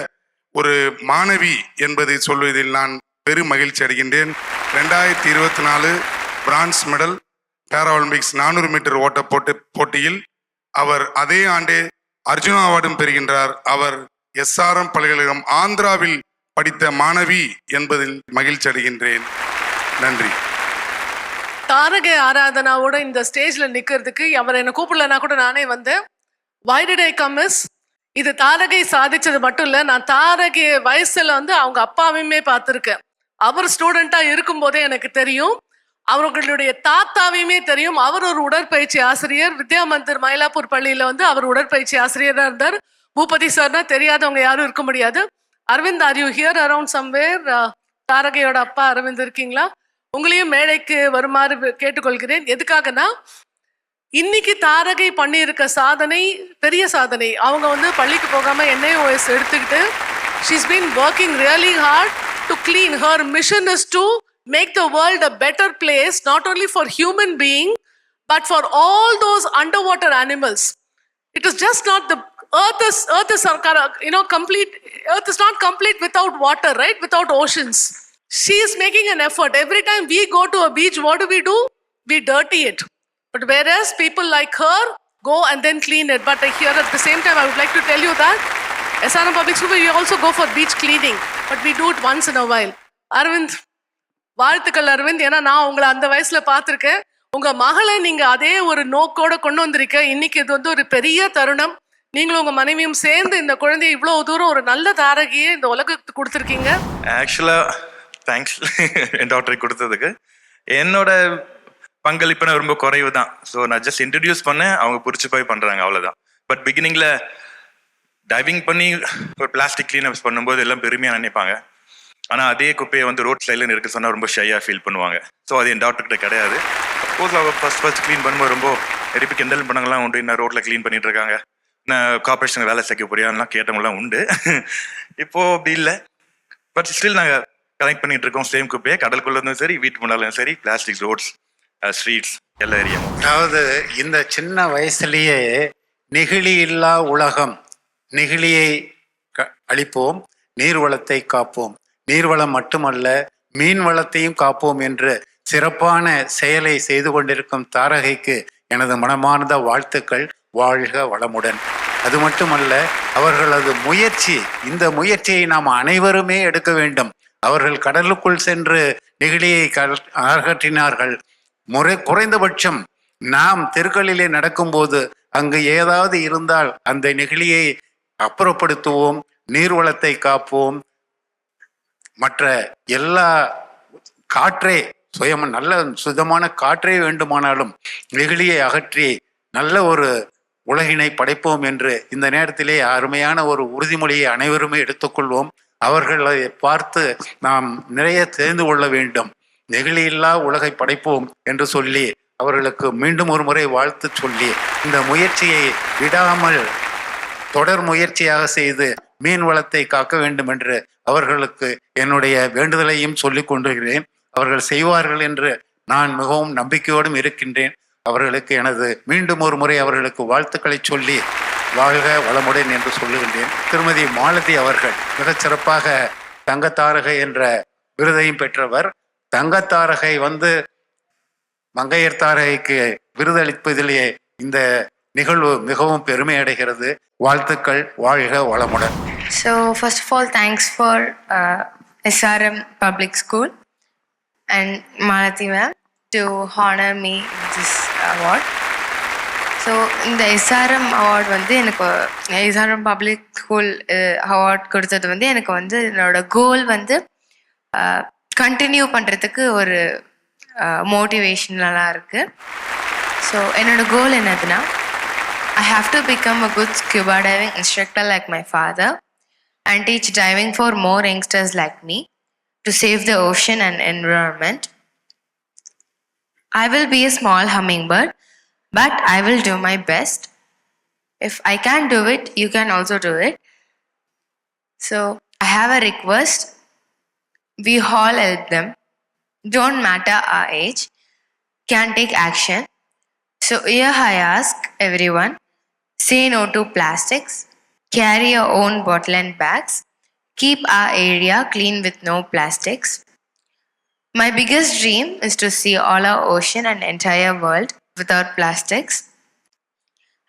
ஒரு மாணவி என்பதை சொல்வதில் நான் பெரும் மகிழ்ச்சி அடைகின்றேன். 2024 பிரான்ஸ் மெடல் பேரா ஒலிம்பிக்ஸ் 400 மீட்டர் ஓட்ட போட்டியில் அவர் அதே ஆண்டே அர்ஜுனா அவார்டும் பெறுகின்றார். அவர் SRM பல்கலைக்கழகம் ஆந்திராவில் படித்த மாணவி என்பதில் மகிழ்ச்சி அடைகின்றேன். நன்றி. தாரகை ஆராதனாவோட இந்த ஸ்டேஜ்ல நிக்கிறதுக்கு அவர் என்ன கூப்பிடலன்னா கூட நானே வந்தேன். Why did I come is, இது தாரகை சாதிச்சது மட்டும் இல்ல, நான் தாரகை வயசுல அவங்க அப்பாவையுமே பார்த்திருக்கேன். அவர் ஸ்டூடெண்டா இருக்கும் போதே எனக்கு தெரியும். அவர்களுடைய தாத்தாவையுமே தெரியும். அவர் ஒரு உடற்பயிற்சி ஆசிரியர். வித்யா மந்திர் மயிலாப்பூர் பள்ளியில அவர் உடற்பயிற்சி ஆசிரியரா இருந்தார். பூபதி சார்னா தெரியாதவங்க யாரும் இருக்க முடியாது. Aravind, are you here around somewhere? தாரகையோட அப்பா அரவிந்த் இருக்கீங்களா? உங்களையும் மேடைக்கு வருமாறு கேட்டுக்கொள்கிறேன். எதுக்காகனா, இன்னைக்கு தாரகை பண்ணியிருக்க சாதனை பெரிய சாதனை. அவங்க பள்ளிக்கு போகாம NIOS எடுத்துக்கிட்டு she's been working really hard to clean. Her mission is to make the world a better place, not only for human being but for all those underwater animals. It is just not the earth is complete. Earth is not complete without water, right? Without oceans. She is making an effort. Every time we go to a beach, what do? We dirty it. But whereas people like her go and then clean it. But here at the same time, I would like to tell you that SRM Public School, we also go for beach cleaning. But we do it once in a while. Arvind, வாழ்த்துக்கள் அரவிந்த். ஏன்னா நான் உங்களை அந்த வயசுல பார்த்துருக்கேன். உங்க மகளை நீங்க அதே ஒரு நோக்கோட கொண்டு வந்திருக்க. இன்னைக்கு இது ஒரு பெரிய தருணம். நீங்களும் உங்க மனைவியும் சேர்ந்து இந்த குழந்தைய இவ்வளவு தூரம் ஒரு நல்ல தாரகியை இந்த உலகத்துக்கு கொடுத்துருக்கீங்க. ஆக்சுவலா தேங்க்ஸ் என் டாக்டரை கொடுத்ததுக்கு. என்னோட பங்களிப்புனா ரொம்ப குறைவு தான். ஸோ நான் ஜஸ்ட் இன்ட்ரடியூஸ் பண்ணேன், அவங்க பிடிச்சி போய் பண்றாங்க, அவ்வளோதான். பட் பிகினிங்ல டைவிங் பண்ணி ஒரு பிளாஸ்டிக் கிளீனப்ஸ் பண்ணும்போது எல்லாம் பெருமையாக நினைப்பாங்க. ஆனால் அதே குப்பையை ரோட் சைடில் இருக்க சொன்னால் ரொம்ப ஷையாக ஃபீல் பண்ணுவாங்க. ஸோ அது என் டாக்டர்கிட்ட கிடையாது. சப்போஸ் அவங்க ஃபர்ஸ்ட் க்ளீன் பண்ணும்போது ரொம்ப நிறைய கிண்டல் பண்ணவங்களாம் உண்டு. இன்னும் ரோட்டில் க்ளீன் பண்ணிட்டு இருக்காங்க, நான் கார்பரேஷன் வேலை சேர்க்க போறியான்லாம் கேட்டவங்களாம் உண்டு. இப்போ அப்படி இல்லை. பட் ஸ்டில் நாங்கள் கலெக்ட் பண்ணிட்டு இருக்கோம். சேம் குப்பையை கடலுக்குள்ளதும் சரி, வீட்டு முன்னாலும் சரி, பிளாஸ்டிக் ரோட்ஸ், ஸ்ட்ரீட்ஸ், எல்லா ஏரியா. அதாவது இந்த சின்ன வயசுலேயே நெகிழி இல்லா உலகம், நெகிழியை அழிப்போம், நீர்வளத்தை காப்போம், நீர்வளம் மட்டுமல்ல மீன் வளத்தையும் காப்போம் என்று சிறப்பான செயலை செய்து கொண்டிருக்கும் தாரகைக்கு எனது மனமார்ந்த வாழ்த்துக்கள். வாழ்க வளமுடன். அது மட்டுமல்ல, அவர்களது முயற்சி, இந்த முயற்சியை நாம் அனைவருமே எடுக்க வேண்டும். அவர்கள் கடலுக்குள் சென்று நெகிழியை அகற்றினார்கள். குறைந்தபட்சம் நாம் தெருக்களிலே நடக்கும்போது அங்கு ஏதாவது இருந்தால் அந்த நெகிழியை அப்புறப்படுத்துவோம், நீர்வளத்தை காப்போம். மற்ற எல்லா காற்றே நல்ல சுத்தமான காற்றே வேண்டுமானாலும் நெகிழியை அகற்றி நல்ல ஒரு உலகினை படைப்போம் என்று இந்த நேரத்திலே அருமையான ஒரு உறுதிமொழியை அனைவருமே எடுத்துக்கொள்வோம். அவர்களை பார்த்து நாம் நிறைய தெரிந்து கொள்ள வேண்டும். நெகிழியில்லா உலகை படைப்போம் என்று சொல்லி அவர்களுக்கு மீண்டும் ஒரு முறை வாழ்த்து சொல்லி இந்த முயற்சியை விடாமல் தொடர் முயற்சியாக செய்து மீன் வளத்தை காக்க வேண்டும் என்று அவர்களுக்கு என்னுடைய வேண்டுதலையும் சொல்லிக் கொண்டிருக்கிறேன். அவர்கள் செய்வார்கள் என்று நான் மிகவும் நம்பிக்கையோடும் இருக்கின்றேன். அவர்களுக்கு எனது மீண்டும் ஒரு முறை அவர்களுக்கு வாழ்த்துக்களை சொல்லி வாழ்க வளமுடன் என்று சொல்லுகின்றேன். திருமதி மாலதி அவர்கள் மிகச் சிறப்பாக தங்கத்தாரகை என்ற விருதையும் பெற்றவர். தங்கத்தாரகை மங்கையர் தாரகைக்கு விருதளிப்பதிலேயே இந்த நிகழ்வு மிகவும் பெருமை அடைகிறது. வாழ்த்துக்கள், வாழ்க வளமுடன். So first of all, thanks for SRM Public School and Malathi ma'am to honor me with this award. So இந்த SRM அவார்ட் எனக்கு SRM பப்ளிக் ஸ்கூல் அவார்ட் கொடுத்தது எனக்கு என்னோட கோல் கண்டினியூ பண்ணுறதுக்கு ஒரு மோட்டிவேஷனலாக இருக்குது. ஸோ என்னோட கோல் என்னதுன்னா, I have to become a good scuba diving instructor like my father and teach diving for more youngsters like me to save the ocean and environment. I will be a small hummingbird, but I will do my best. If I can't do it, you can also do it. So I have a request. We all help them. Don't matter our age, can take action. So here I ask everyone, say no to plastics, carry your own bottle and bags, keep our area clean with no plastics. My biggest dream is to see all our ocean and entire world without plastics.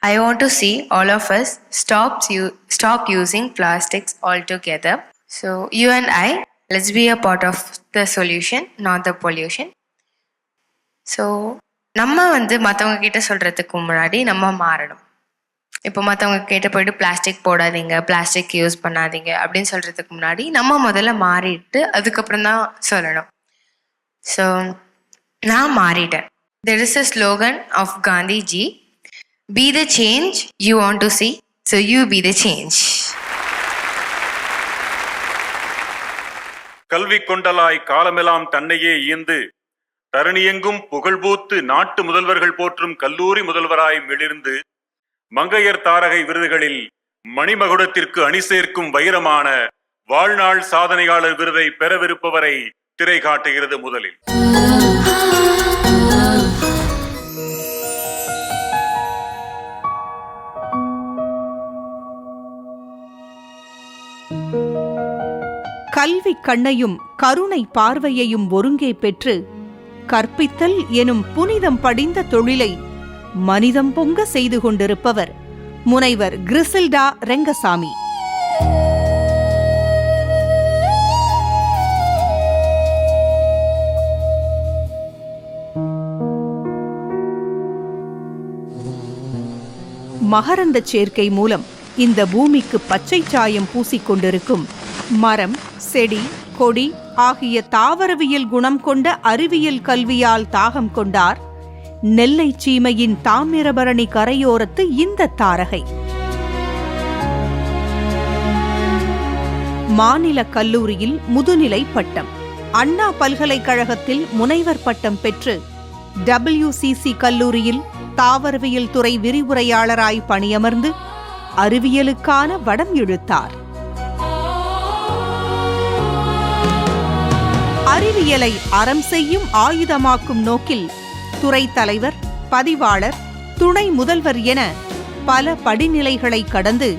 I want to see all of us stop using plastics altogether. So you and I, let's be a part of the solution, not the pollution. So நம்ம மற்றவங்க கிட்ட சொல்கிறதுக்கு முன்னாடி நம்ம மாறணும். இப்போ மற்றவங்க கிட்ட போய்ட்டு பிளாஸ்டிக் போடாதீங்க, பிளாஸ்டிக் யூஸ் பண்ணாதீங்க அப்படின்னு சொல்கிறதுக்கு முன்னாடி நம்ம முதல்ல மாறிட்டு அதுக்கப்புறம் தான் சொல்லணும். ஸோ நான் மாறிட்டேன். There is a slogan of Gandhi ji, be the change you want to see, so you be the change. கல்வி கொண்டலாய் காலமெல்லாம் தன்னையே ஈந்து தரணியெங்கும் புகழ்பூத்து நாட்டு முதல்வர்கள் போற்றும் கல்லூரி முதல்வராய் மிளிர்ந்து மங்கையர் தாரகை விருதுகளில் மணிமகுடத்திற்கு அணி சேர்க்கும் வைரமான வாழ்நாள் சாதனையாளர் விருதை பெறவிருப்பவரை திரை காட்டுகிறது. முதலில் கல்வி கண்ணையும் கருணை பார்வையையும் ஒருங்கே பெற்று கற்பித்தல் எனும் புனிதம் படிந்த தொழிலை மனிதம் பொங்க செய்து கொண்டிருப்பவர் முனைவர் கிரிசில்டா ரெங்கசாமி. மகரந்த சேர்க்கை மூலம் இந்த பூமிக்கு பச்சை சாயம் பூசிக்கொண்டிருக்கும் மரம், செடி, கொடி ஆகிய தாவரவியல் குணம் கொண்ட அறிவியல் கல்வியால் தாகம் கொண்டார் நெல்லை சீமையின் தாமிரபரணி கரையோரத்து இந்த தாரகை. மாநில கல்லூரியில் முதுநிலை பட்டம், அண்ணா பல்கலைக்கழகத்தில் முனைவர் பட்டம் பெற்று WCC கல்லூரியில் தாவரவியல் துறை விரிவுரையாளராய் பணியமர்ந்து அறிவியலுக்கான வடம் இழுத்தார். அறிவியலை அறம் செய்யும் ஆயுதமாக்கும் நோக்கில் துறை தலைவர், பதிவாளர், துணை முதல்வர் என பல படிநிலைகளை கடந்து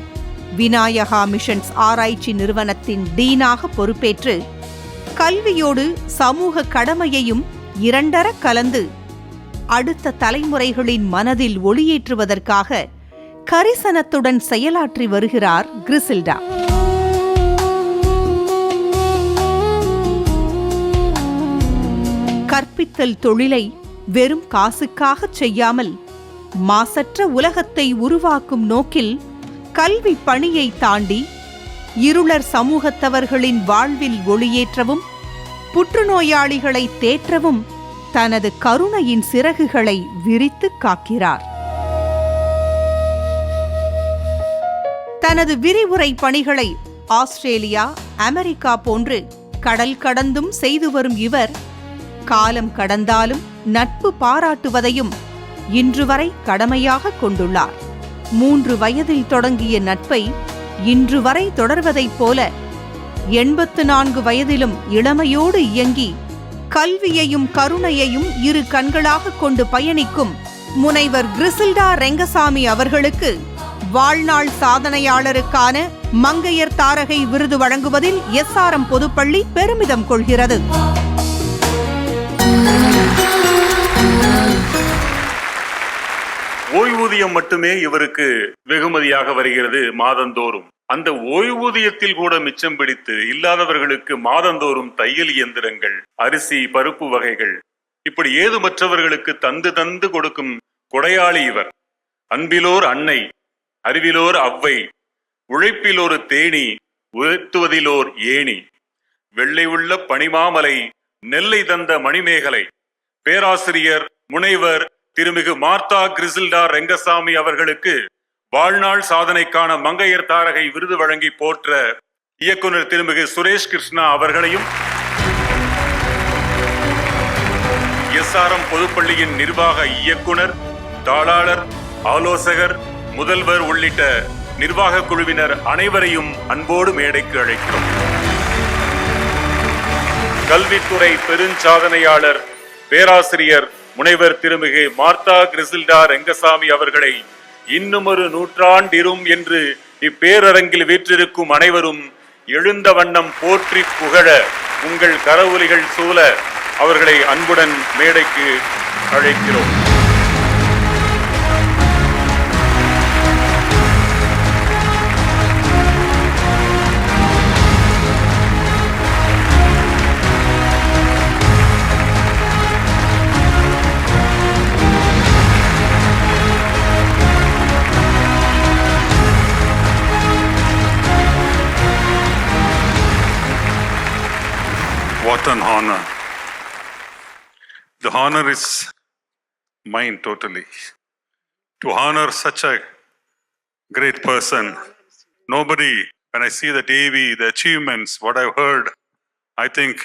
விநாயகா மிஷன்ஸ் ஆராய்ச்சி நிறுவனத்தின் டீனாக பொறுப்பேற்று கல்வியோடு சமூக கடமையையும் இரண்டர கலந்து அடுத்த தலைமுறைகளின் மனதில் ஒளியேற்றுவதற்காக கரிசனத்துடன் செயலாற்றி வருகிறார் கிரிசில்டா. கற்பித்தல் தொழிலை வெறும் காசுக்காகச் செய்யாமல் மாசற்ற உலகத்தை உருவாக்கும் நோக்கில் கல்வி பணியை தாண்டி இருளர் சமூகத்தவர்களின் வாழ்வில் ஒளியேற்றவும் புற்றுநோயாளிகளை தேற்றவும் தனது கருணையின் சிறகுகளை விரித்து காக்கிறார். தனது விரிவுரை பணிகளை ஆஸ்திரேலியா, அமெரிக்கா போன்று கடல் கடந்தும் செய்து வரும் இவர் காலம் கடந்தாலும் நட்பு பாராட்டுவதையும் இன்று வரை கடமையாக கொண்டுள்ளார். 3 வயதில் தொடங்கிய நட்பை இன்று வரை தொடர்வதைப் போல 84 வயதிலும் இளமையோடு இயங்கி கல்வியையும் கருணையையும் இரு கண்களாக கொண்டு பயணிக்கும் முனைவர் கிரிசில்டா ரெங்கசாமி அவர்களுக்கு வாழ்நாள் சாதனையாளருக்கான மங்கையர் தாரகை விருது வழங்குவதில் SRM பொதுப்பள்ளி பெருமிதம் கொள்கிறது. ஓய்வூதியம் மட்டுமே இவருக்கு வெகுமதியாக வருகிறது மாதந்தோறும். அந்த ஓய்வூதியத்தில் கூட மிச்சம் பிடித்து இல்லாதவர்களுக்கு மாதந்தோறும் தையல் இயந்திரங்கள், அரிசி, பருப்பு வகைகள் இப்படி ஏதுமற்றவர்களுக்கு தந்து தந்து கொடுக்கும் கொடையாளி இவர். அன்பிலோர் அன்னை, அறிவிலோர் அவ்வை, உழைப்பிலோர் தேனி, உயர்த்துவதிலோர் ஏணி, வெள்ளை உள்ள பனிமாமலை, நெல்லை தந்த மணிமேகலை. பேராசிரியர் முனைவர் திருமிகு மார்த்தா கிரிசில்டா ரெங்கசாமி அவர்களுக்கு வாழ்நாள் சாதனைக்கான மங்கையர் தாரகை விருது வழங்கி போற்ற இயக்குனர் திருமிகு சுரேஷ் கிருஷ்ணா அவர்களையும், SRM பொதுப்பள்ளியின் நிர்வாக இயக்குனர், தாளாளர், ஆலோசகர், முதல்வர் உள்ளிட்ட நிர்வாக குழுவினர் அனைவரையும் அன்போடு மேடைக்கு அழைக்கிறோம். கல்வித்துறை பெருஞ்சாதனையாளர் பேராசிரியர் முனைவர் திருமிகு மார்த்தா கிரிசில்டா ரெங்கசாமி அவர்களை இன்னுமொரு நூற்றாண்டிரும் என்று இப்பேரரங்கில் வீற்றிருக்கும் அனைவரும் எழுந்த வண்ணம் போற்றி புகழ உங்கள் கரவொலிகள் சூழ அவர்களை அன்புடன் மேடைக்கு அழைக்கிறோம். What an honor. The honor is mine totally. To honor such a great person. Nobody, when I see the TV, the achievements, what I've heard, I think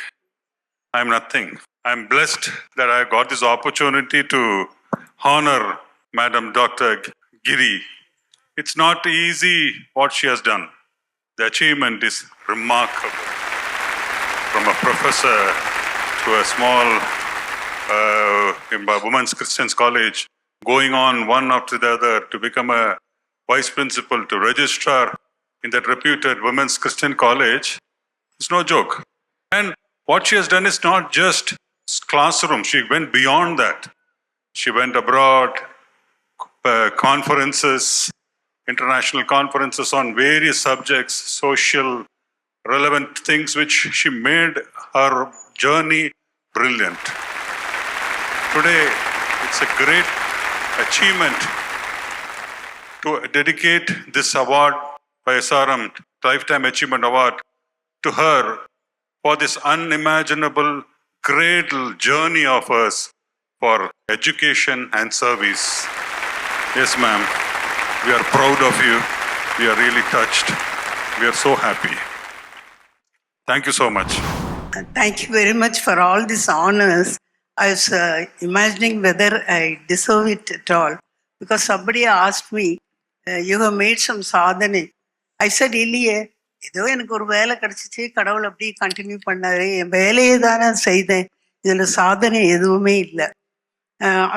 I'm nothing. I'm blessed that I got this opportunity to honor Madam Dr. Giri. It's not easy what she has done. The achievement is remarkable. From a professor to a small women's Christian college, going on one after the other to become a vice principal to registrar in that reputed women's Christian college, it's no joke. And what she has done is not just classroom. She went beyond that. She went abroad, conferences, international conferences on various subjects, social relevant things, which she made her journey brilliant. Today, it's a great achievement to dedicate this award by SRM, Lifetime Achievement Award, to her for this unimaginable great journey of hers for education and service. Yes, ma'am, we are proud of you. We are really touched. We are so happy. Thank you so much. Thank you very much for all these honors. I was imagining whether I deserve it at all. Because somebody asked me, you have made some sadhane. I said, இல்லையே ஏதோ எனக்கு ஒரு வேலை கிடைச்சிச்சு, கடவுள் அப்படி continue பண்ணாரு, என் வேலையை தானே செய்தேன், இதில் சாதனை எதுவுமே இல்லை.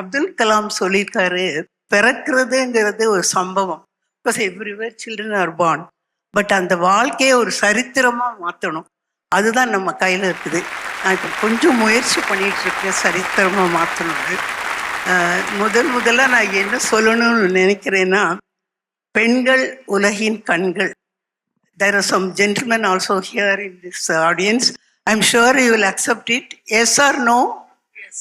அப்துல் கலாம் சொல்லியிருக்காரு, பிறக்கிறதுங்கிறது ஒரு சம்பவம். Because everywhere children are born. But அந்த வாழ்க்கையை ஒரு சரித்திரமாக மாற்றணும், அதுதான் நம்ம கையில் இருக்குது. நான் இப்போ கொஞ்சம் முயற்சி பண்ணிகிட்டு இருக்கேன் சரித்திரமாக மாற்றணும்னு. முதல்ல நான் என்ன சொல்லணும்னு நினைக்கிறேன்னா, பெண்கள் உலகின் கண்கள். There are some gentlemen also here in this audience. I'm sure you will accept it. Yes or no? Yes.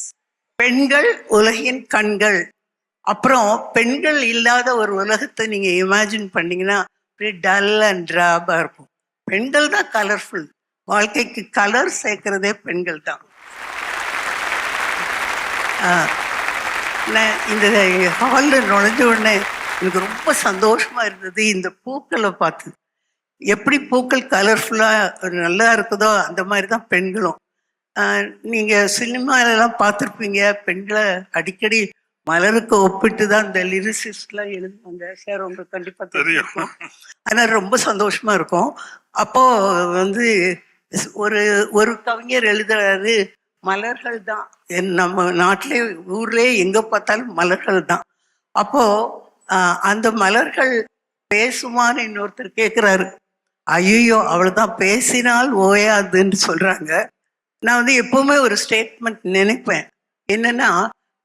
பெண்கள் உலகின் கண்கள். அப்புறம் பெண்கள் இல்லாத ஒரு உலகத்தை நீங்க இமேஜின் பண்ணீங்கன்னா அப்படியே டல் அண்ட் ட்ராபா இருக்கும். பெண்கள் தான் கலர்ஃபுல். வாழ்க்கைக்கு கலர் சேர்க்கிறதே பெண்கள் தான். நான் இந்த ஹாலில் நுழைஞ்ச உடனே எனக்கு ரொம்ப சந்தோஷமா இருந்தது இந்த பூக்களை பார்த்து. எப்படி பூக்கள் கலர்ஃபுல்லாக நல்லா இருக்குதோ அந்த மாதிரி தான் பெண்களும். நீங்கள் சினிமாலெல்லாம் பார்த்துருப்பீங்க, பெண்களை அடிக்கடி மலருக்கு ஒப்பிட்டு தான் இந்த லிரிசிஸ்ட்லாம் எழுதுவாங்க சார், உங்களுக்கு கண்டிப்பாக தெரியும். அதனால் ரொம்ப சந்தோஷமா இருக்கும். அப்போ வந்து ஒரு ஒரு கவிஞர் எழுதுறாரு, மலர்கள் தான் நம்ம நாட்டிலே ஊர்லேயே எங்கே பார்த்தாலும் மலர்கள் தான். அப்போ அந்த மலர்கள் பேசுமான்னு இன்னொருத்தர் கேட்குறாரு. ஐயோ அவ்வளோதான், பேசினால் ஓயாதுன்னு சொல்கிறாங்க. நான் வந்து எப்பவுமே ஒரு ஸ்டேட்மெண்ட் நினைப்பேன், என்னன்னா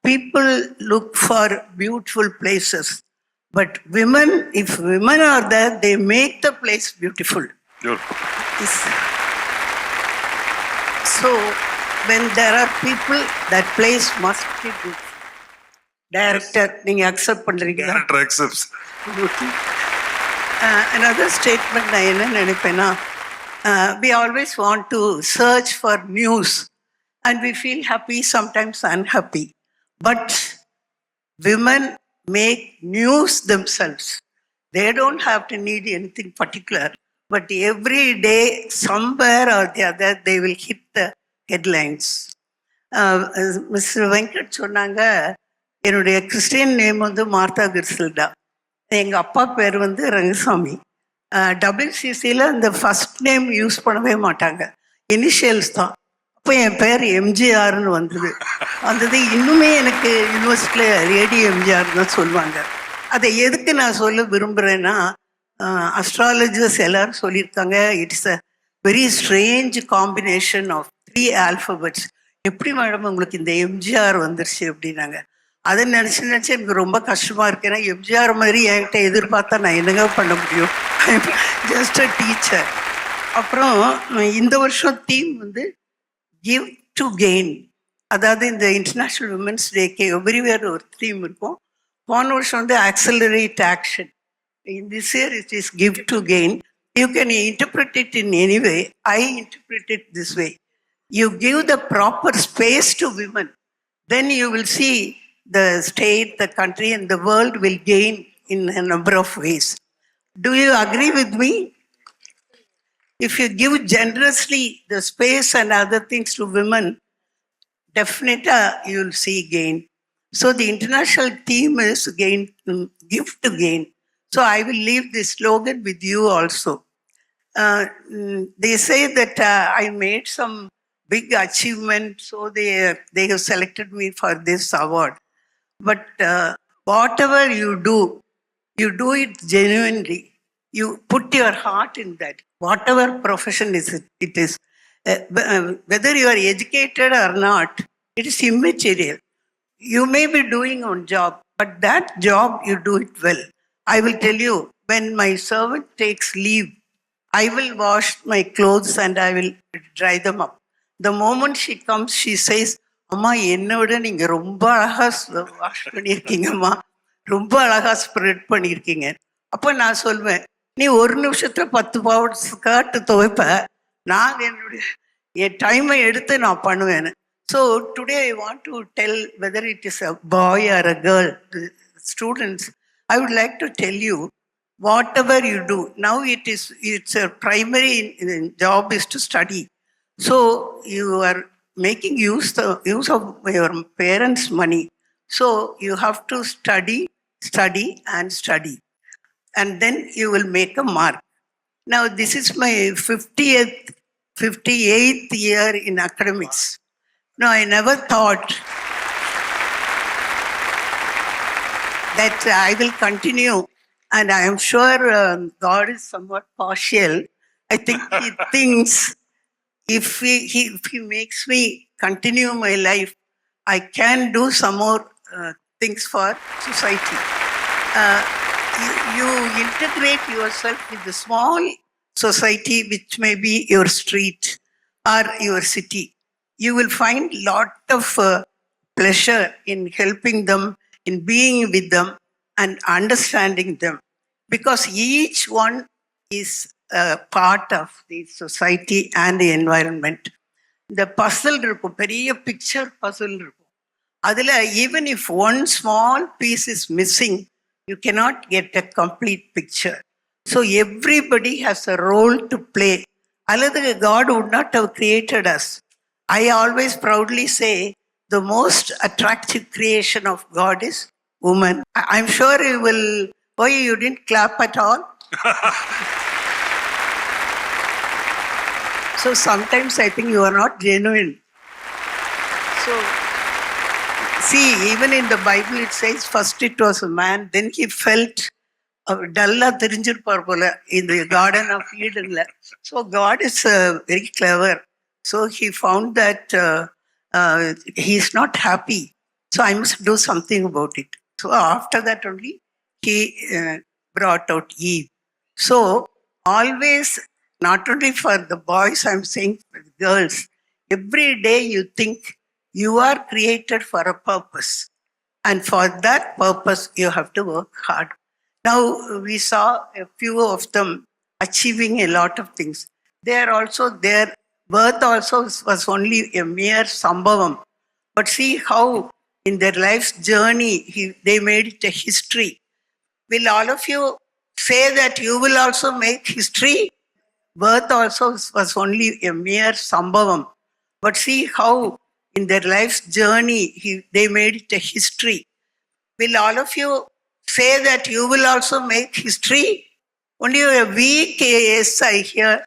people look for beautiful places, but women, if women are there, they make the place beautiful. So when there are people, that place must be good. Director, நீங்க அக்செப்ட் பண்றீங்களா? Director accepts. Another statement நான் என்ன நினைப்பேன்னா, we always want to search for news and we feel happy, sometimes unhappy. But women make news themselves. They don't have to need anything particular, but every day, somewhere or the other, they will hit the headlines. Mr. Venkat சொன்னாங்க, என்னுடைய Christian name வந்து Martha கிர்சில்டா. எங்கள் அப்பா பேர் வந்து ரங்கசாமி. WCCயில் இந்த first name use பண்ணவே மாட்டாங்க, இனிஷியல்ஸ் தான். அப்போ என் பேர் எம்ஜிஆர்னு வந்தது. இன்னுமே எனக்கு யூனிவர்சிட்டியில் ரேடியோ எம்ஜிஆர் தான் சொல்லுவாங்க. அதை எதுக்கு நான் சொல்ல விரும்புகிறேன்னா, அஸ்ட்ராலஜர்ஸ் எல்லாரும் சொல்லியிருக்காங்க, it's a very strange combination of 3 alphabets. எப்படி மேடம் உங்களுக்கு இந்த எம்ஜிஆர் வந்துருச்சு அப்படின்னாங்க. அதை நினச்சி எனக்கு ரொம்ப கஷ்டமாக இருக்கு. ஏன்னா எம்ஜிஆர் மாதிரி என்கிட்ட எதிர்பார்த்தா நான் என்னங்க பண்ண முடியும்? Just a teacher. அப்புறம் இந்த வருஷம் தீம் வந்து கிவ் டு கெயின். அதாவது இந்த இன்டர்நேஷ்னல் விமென்ஸ் டேக்கு எவ்ரிவேர் ஒரு தீம் இருக்கும். போன வருஷம் வந்து accelerate action. In this year it is give to gain. You can interpret it in any way. I interpret it this way. You give the proper space to women, then you will see the state, the country and the world will gain in a number of ways. Do you agree with me? If you give generously the space and other things to women, definitely you will see gain. So the international theme is gain, give to gain. So I will leave this slogan with you also. They say that I made some big achievement, so they have selected me for this award. But whatever you do it genuinely. You put your heart in that. Whatever profession it is, whether you are educated or not, it is immaterial. You may be doing one job, but that job you do it well. I will tell you, when my servant takes leave, I will wash my clothes and I will dry them up. The moment she comes, she says, அம்மா என்னை விட நீங்கள் ரொம்ப அழகாக wash பண்ணியிருக்கீங்கம்மா, ரொம்ப அழகாக spread பண்ணியிருக்கீங்க. அப்போ நான் சொல்வேன், நீ ஒரு நிமிஷத்தில் 10 பவுட் ஸ்கர்ட் துவைப்ப, நான் என் டைமை எடுத்து நான் பண்ணுவேன். So today I want to tell, whether it is a boy or a girl, students, I would like to tell you, whatever you do, now it's a primary job is to study. So you are making use of your parents' money. So you have to study and study. And then you will make a mark. Now this is my 58th year in academics. Now I never thought that I will continue. And I am sure God is somewhat partial. I think He thinks, if he makes me continue my life, I can do some more things for society. You integrate yourself with the small society, which may be your street or your city. You will find lot of pleasure in helping them, in being with them, and understanding them. Because each one is a part of the society and the environment. The puzzle இருக்கும், பெரிய picture puzzle இருக்கும். அதில் even if one small piece is missing, you cannot get a complete picture. So everybody has a role to play. அல்லது God would not have created us. I always proudly say the most attractive creation of God is woman. I'm sure you will. Why you didn't clap at all? So sometimes I think you are not genuine. So see, even in the Bible it says first it was a man, then he felt dulla தெரிஞ்சிருப்பார் போல in the Garden of Eden. So God is very clever. So he found that he is not happy. So I must do something about it. So after that only he brought out Eve. So always, not only for the boys, I'm saying for the girls, every day you think you are created for a purpose. And for that purpose, you have to work hard. Now, we saw a few of them achieving a lot of things. They are also, their birth also was only a mere sambhavam. But see how in their life's journey, they made it a history. Will all of you say that you will also make history? Birth also was only a mere sambhavam. But see how in their life's journey, they made it a history. Will all of you say that you will also make history? Only a weak yes I hear.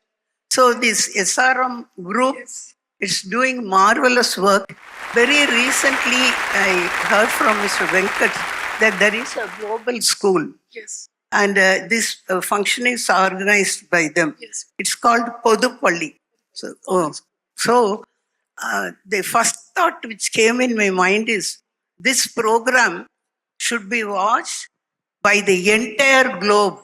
So this SRM group is doing marvelous work. Very recently, I heard from Mr. Venkat that there is a global school. Yes. And this function is organized by them. Yes. It's called Podupalli. So the first thought which came in my mind is this program should be watched by the entire globe.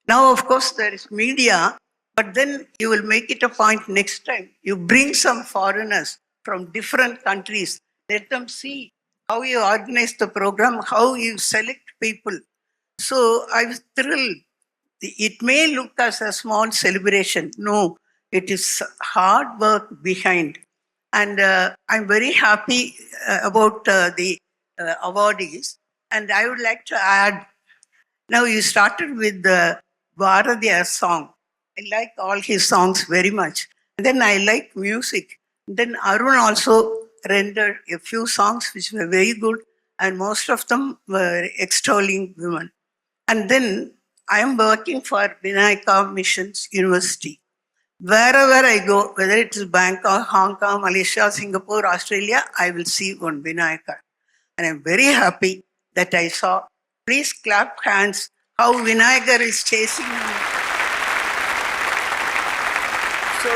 Now, of course, there is media, but then you will make it a point next time. You bring some foreigners from different countries. Let them see how you organize the program, how you select people. So I was thrilled. It may look as a small celebration. No, it is hard work behind. And I'm very happy about the awardees. And I would like to add, now you started with the Bharatiyar song. I like all his songs very much. And then I like music. Then Arun also rendered a few songs which were very good, and most of them were extolling women. And then I am working for Vinayaka Missions University. Wherever I go, whether it is Bangkok, Hong Kong, Malaysia, Singapore, Australia, I will see one Vinayaka. And I'm very happy that I saw. Please clap hands how Vinayaka is chasing me. So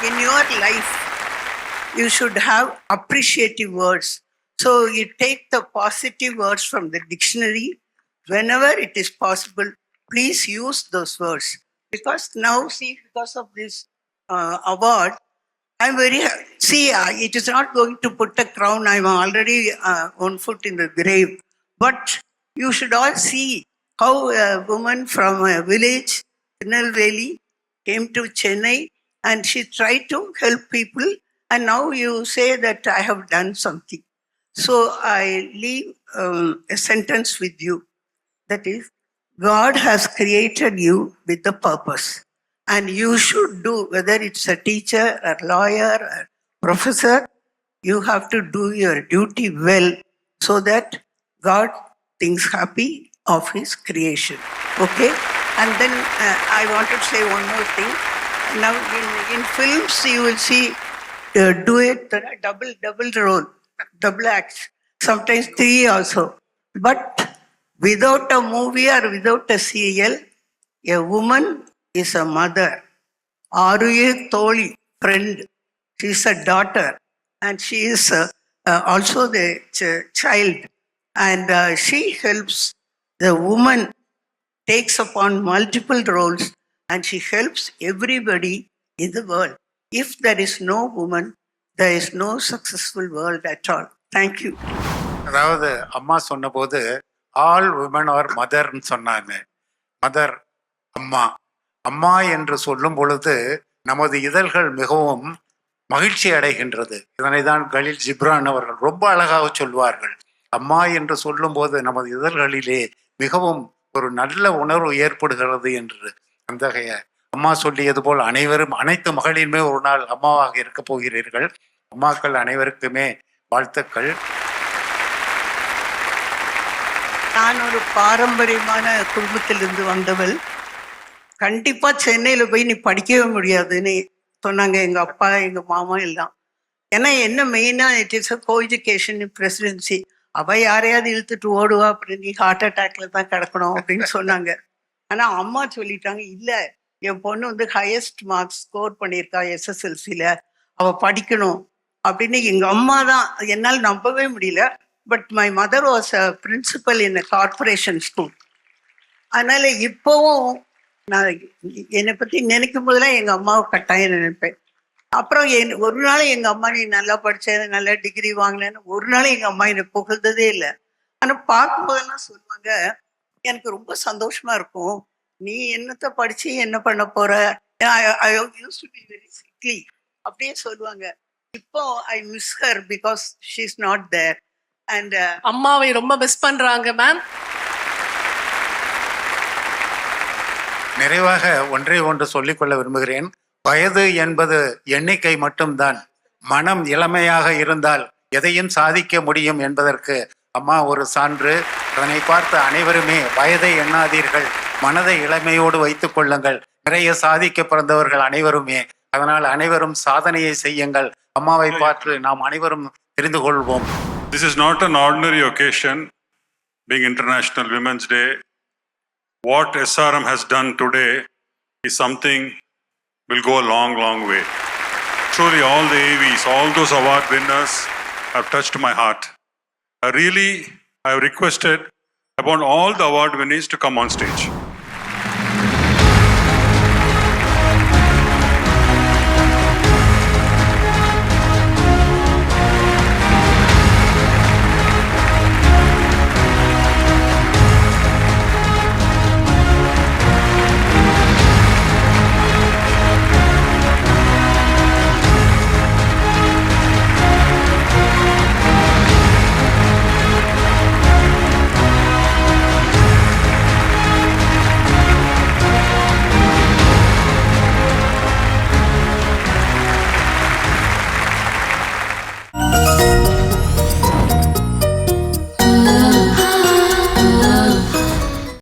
in your life, you should have appreciative words. So you take the positive words from the dictionary. Whenever it is possible, please use those words. Because now, see, because of this award, I'm very see, it is not going to put a crown. I'm already one foot in the grave. But you should all see how a woman from a village, Tirunelveli, came to Chennai and she tried to help people. And now you say that I have done something. So I leave a sentence with you. That is, God has created you with a purpose. And you should do, whether it's a teacher, a lawyer, a professor, you have to do your duty well so that God thinks happy of his creation. Okay? And then I want to say one more thing. Now in films you will see duet, double role, double acts, sometimes 3 also. But without a movie or without a serial, a woman is a mother. Aruye Toli, friend. She is a daughter. And she is also the child. And she helps. The woman takes upon multiple roles and she helps everybody in the world. If there is no woman, there is no successful world at all. Thank you. அதாவது அம்மா சொன்னபோது all women R மதர்ன்னு சொன்னாங்க. Mother, அம்மா. அம்மா என்று சொல்லும் பொழுது நமது இதழ்கள் மிகவும் மகிழ்ச்சி அடைகின்றது. இதனை தான் கலீல் ஜிப்ரான் அவர்கள் ரொம்ப அழகாக சொல்வார்கள். அம்மா என்று சொல்லும்போது நமது இதழ்களிலே மிகவும் ஒரு நல்ல உணர்வு ஏற்படுகிறது என்று. அந்தகைய அம்மா சொல்லியது போல் அனைவரும், அனைத்து மகளிருமே ஒரு நாள் அம்மாவாக இருக்க போகிறீர்கள். அம்மாக்கள் அனைவருக்குமே வாழ்த்துக்கள். நான் ஒரு பாரம்பரியமான குடும்பத்திலிருந்து வந்தவள். கண்டிப்பா சென்னையில போய் நீ படிக்கவே முடியாதுன்னு சொன்னாங்க எங்க அப்பா, எங்க மாமா எல்லாம். ஏன்னா என்ன மெயினா it is co education presidency. அவ யாரையாவது இழுத்துட்டு ஓடுவா, அப்புறம் நீ ஹார்ட் அட்டாக்ல தான் கிடக்கணும் அப்படின்னு சொன்னாங்க. ஆனா அம்மா சொல்லிட்டாங்க, இல்ல என் பொண்ணு வந்து ஹையஸ்ட் மார்க்ஸ் ஸ்கோர் பண்ணியிருக்கா SSLC-ல, அவ படிக்கணும் அப்படின்னு எங்க அம்மா தான். என்னால் நம்பவே முடியல. But my mother was a principal in corporation school. அதனால இப்போவும் நான் என்னை பத்தி நினைக்கும் போதெல்லாம் எங்க அம்மாவை கட்டாயம் நினைப்பேன். அப்புறம் ஒரு நாள் எங்க அம்மா நீ நல்லா படிச்ச, நல்ல டிகிரி வாங்கினேன்னு ஒரு நாள் எங்க அம்மா என்னை புகழ்ந்ததே இல்லை. ஆனா பார்க்கும்போதெல்லாம் சொல்லுவாங்க, எனக்கு ரொம்ப சந்தோஷமா இருக்கும், நீ என்னத்த படிச்சு என்ன பண்ண போற, வெரி சிக்லி அப்படியே சொல்லுவாங்க. இப்போ I miss her because she is not there. And அம்மாவை ரொம்ப மிஸ் பண்றாங்க மேம். நிறைவாக ஒன்றே ஒன்று சொல்லிக்கொள்ள விரும்புகிறேன். வயது என்பது எண்ணிக்கை மட்டும்தான். மனம் இளமையாக இருந்தால் எதையும் சாதிக்க முடியும் என்பதற்கு அம்மா ஒரு சான்று. அதனை பார்த்து அனைவருமே வயதை எண்ணாதீர்கள், மனதை இளமையோடு வைத்துக் கொள்ளுங்கள். நிறைய சாதிக்க பிறந்தவர்கள் அனைவருமே. அதனால் அனைவரும் சாதனையை செய்யுங்கள். அம்மாவை பார்த்து நாம் அனைவரும் தெரிந்து கொள்வோம். This is not an ordinary occasion, being International Women's Day. What SRM has done today is something will go a long, long way. Truly, all the AVs, all those award winners have touched my heart. I have requested upon all the award winners to come on stage.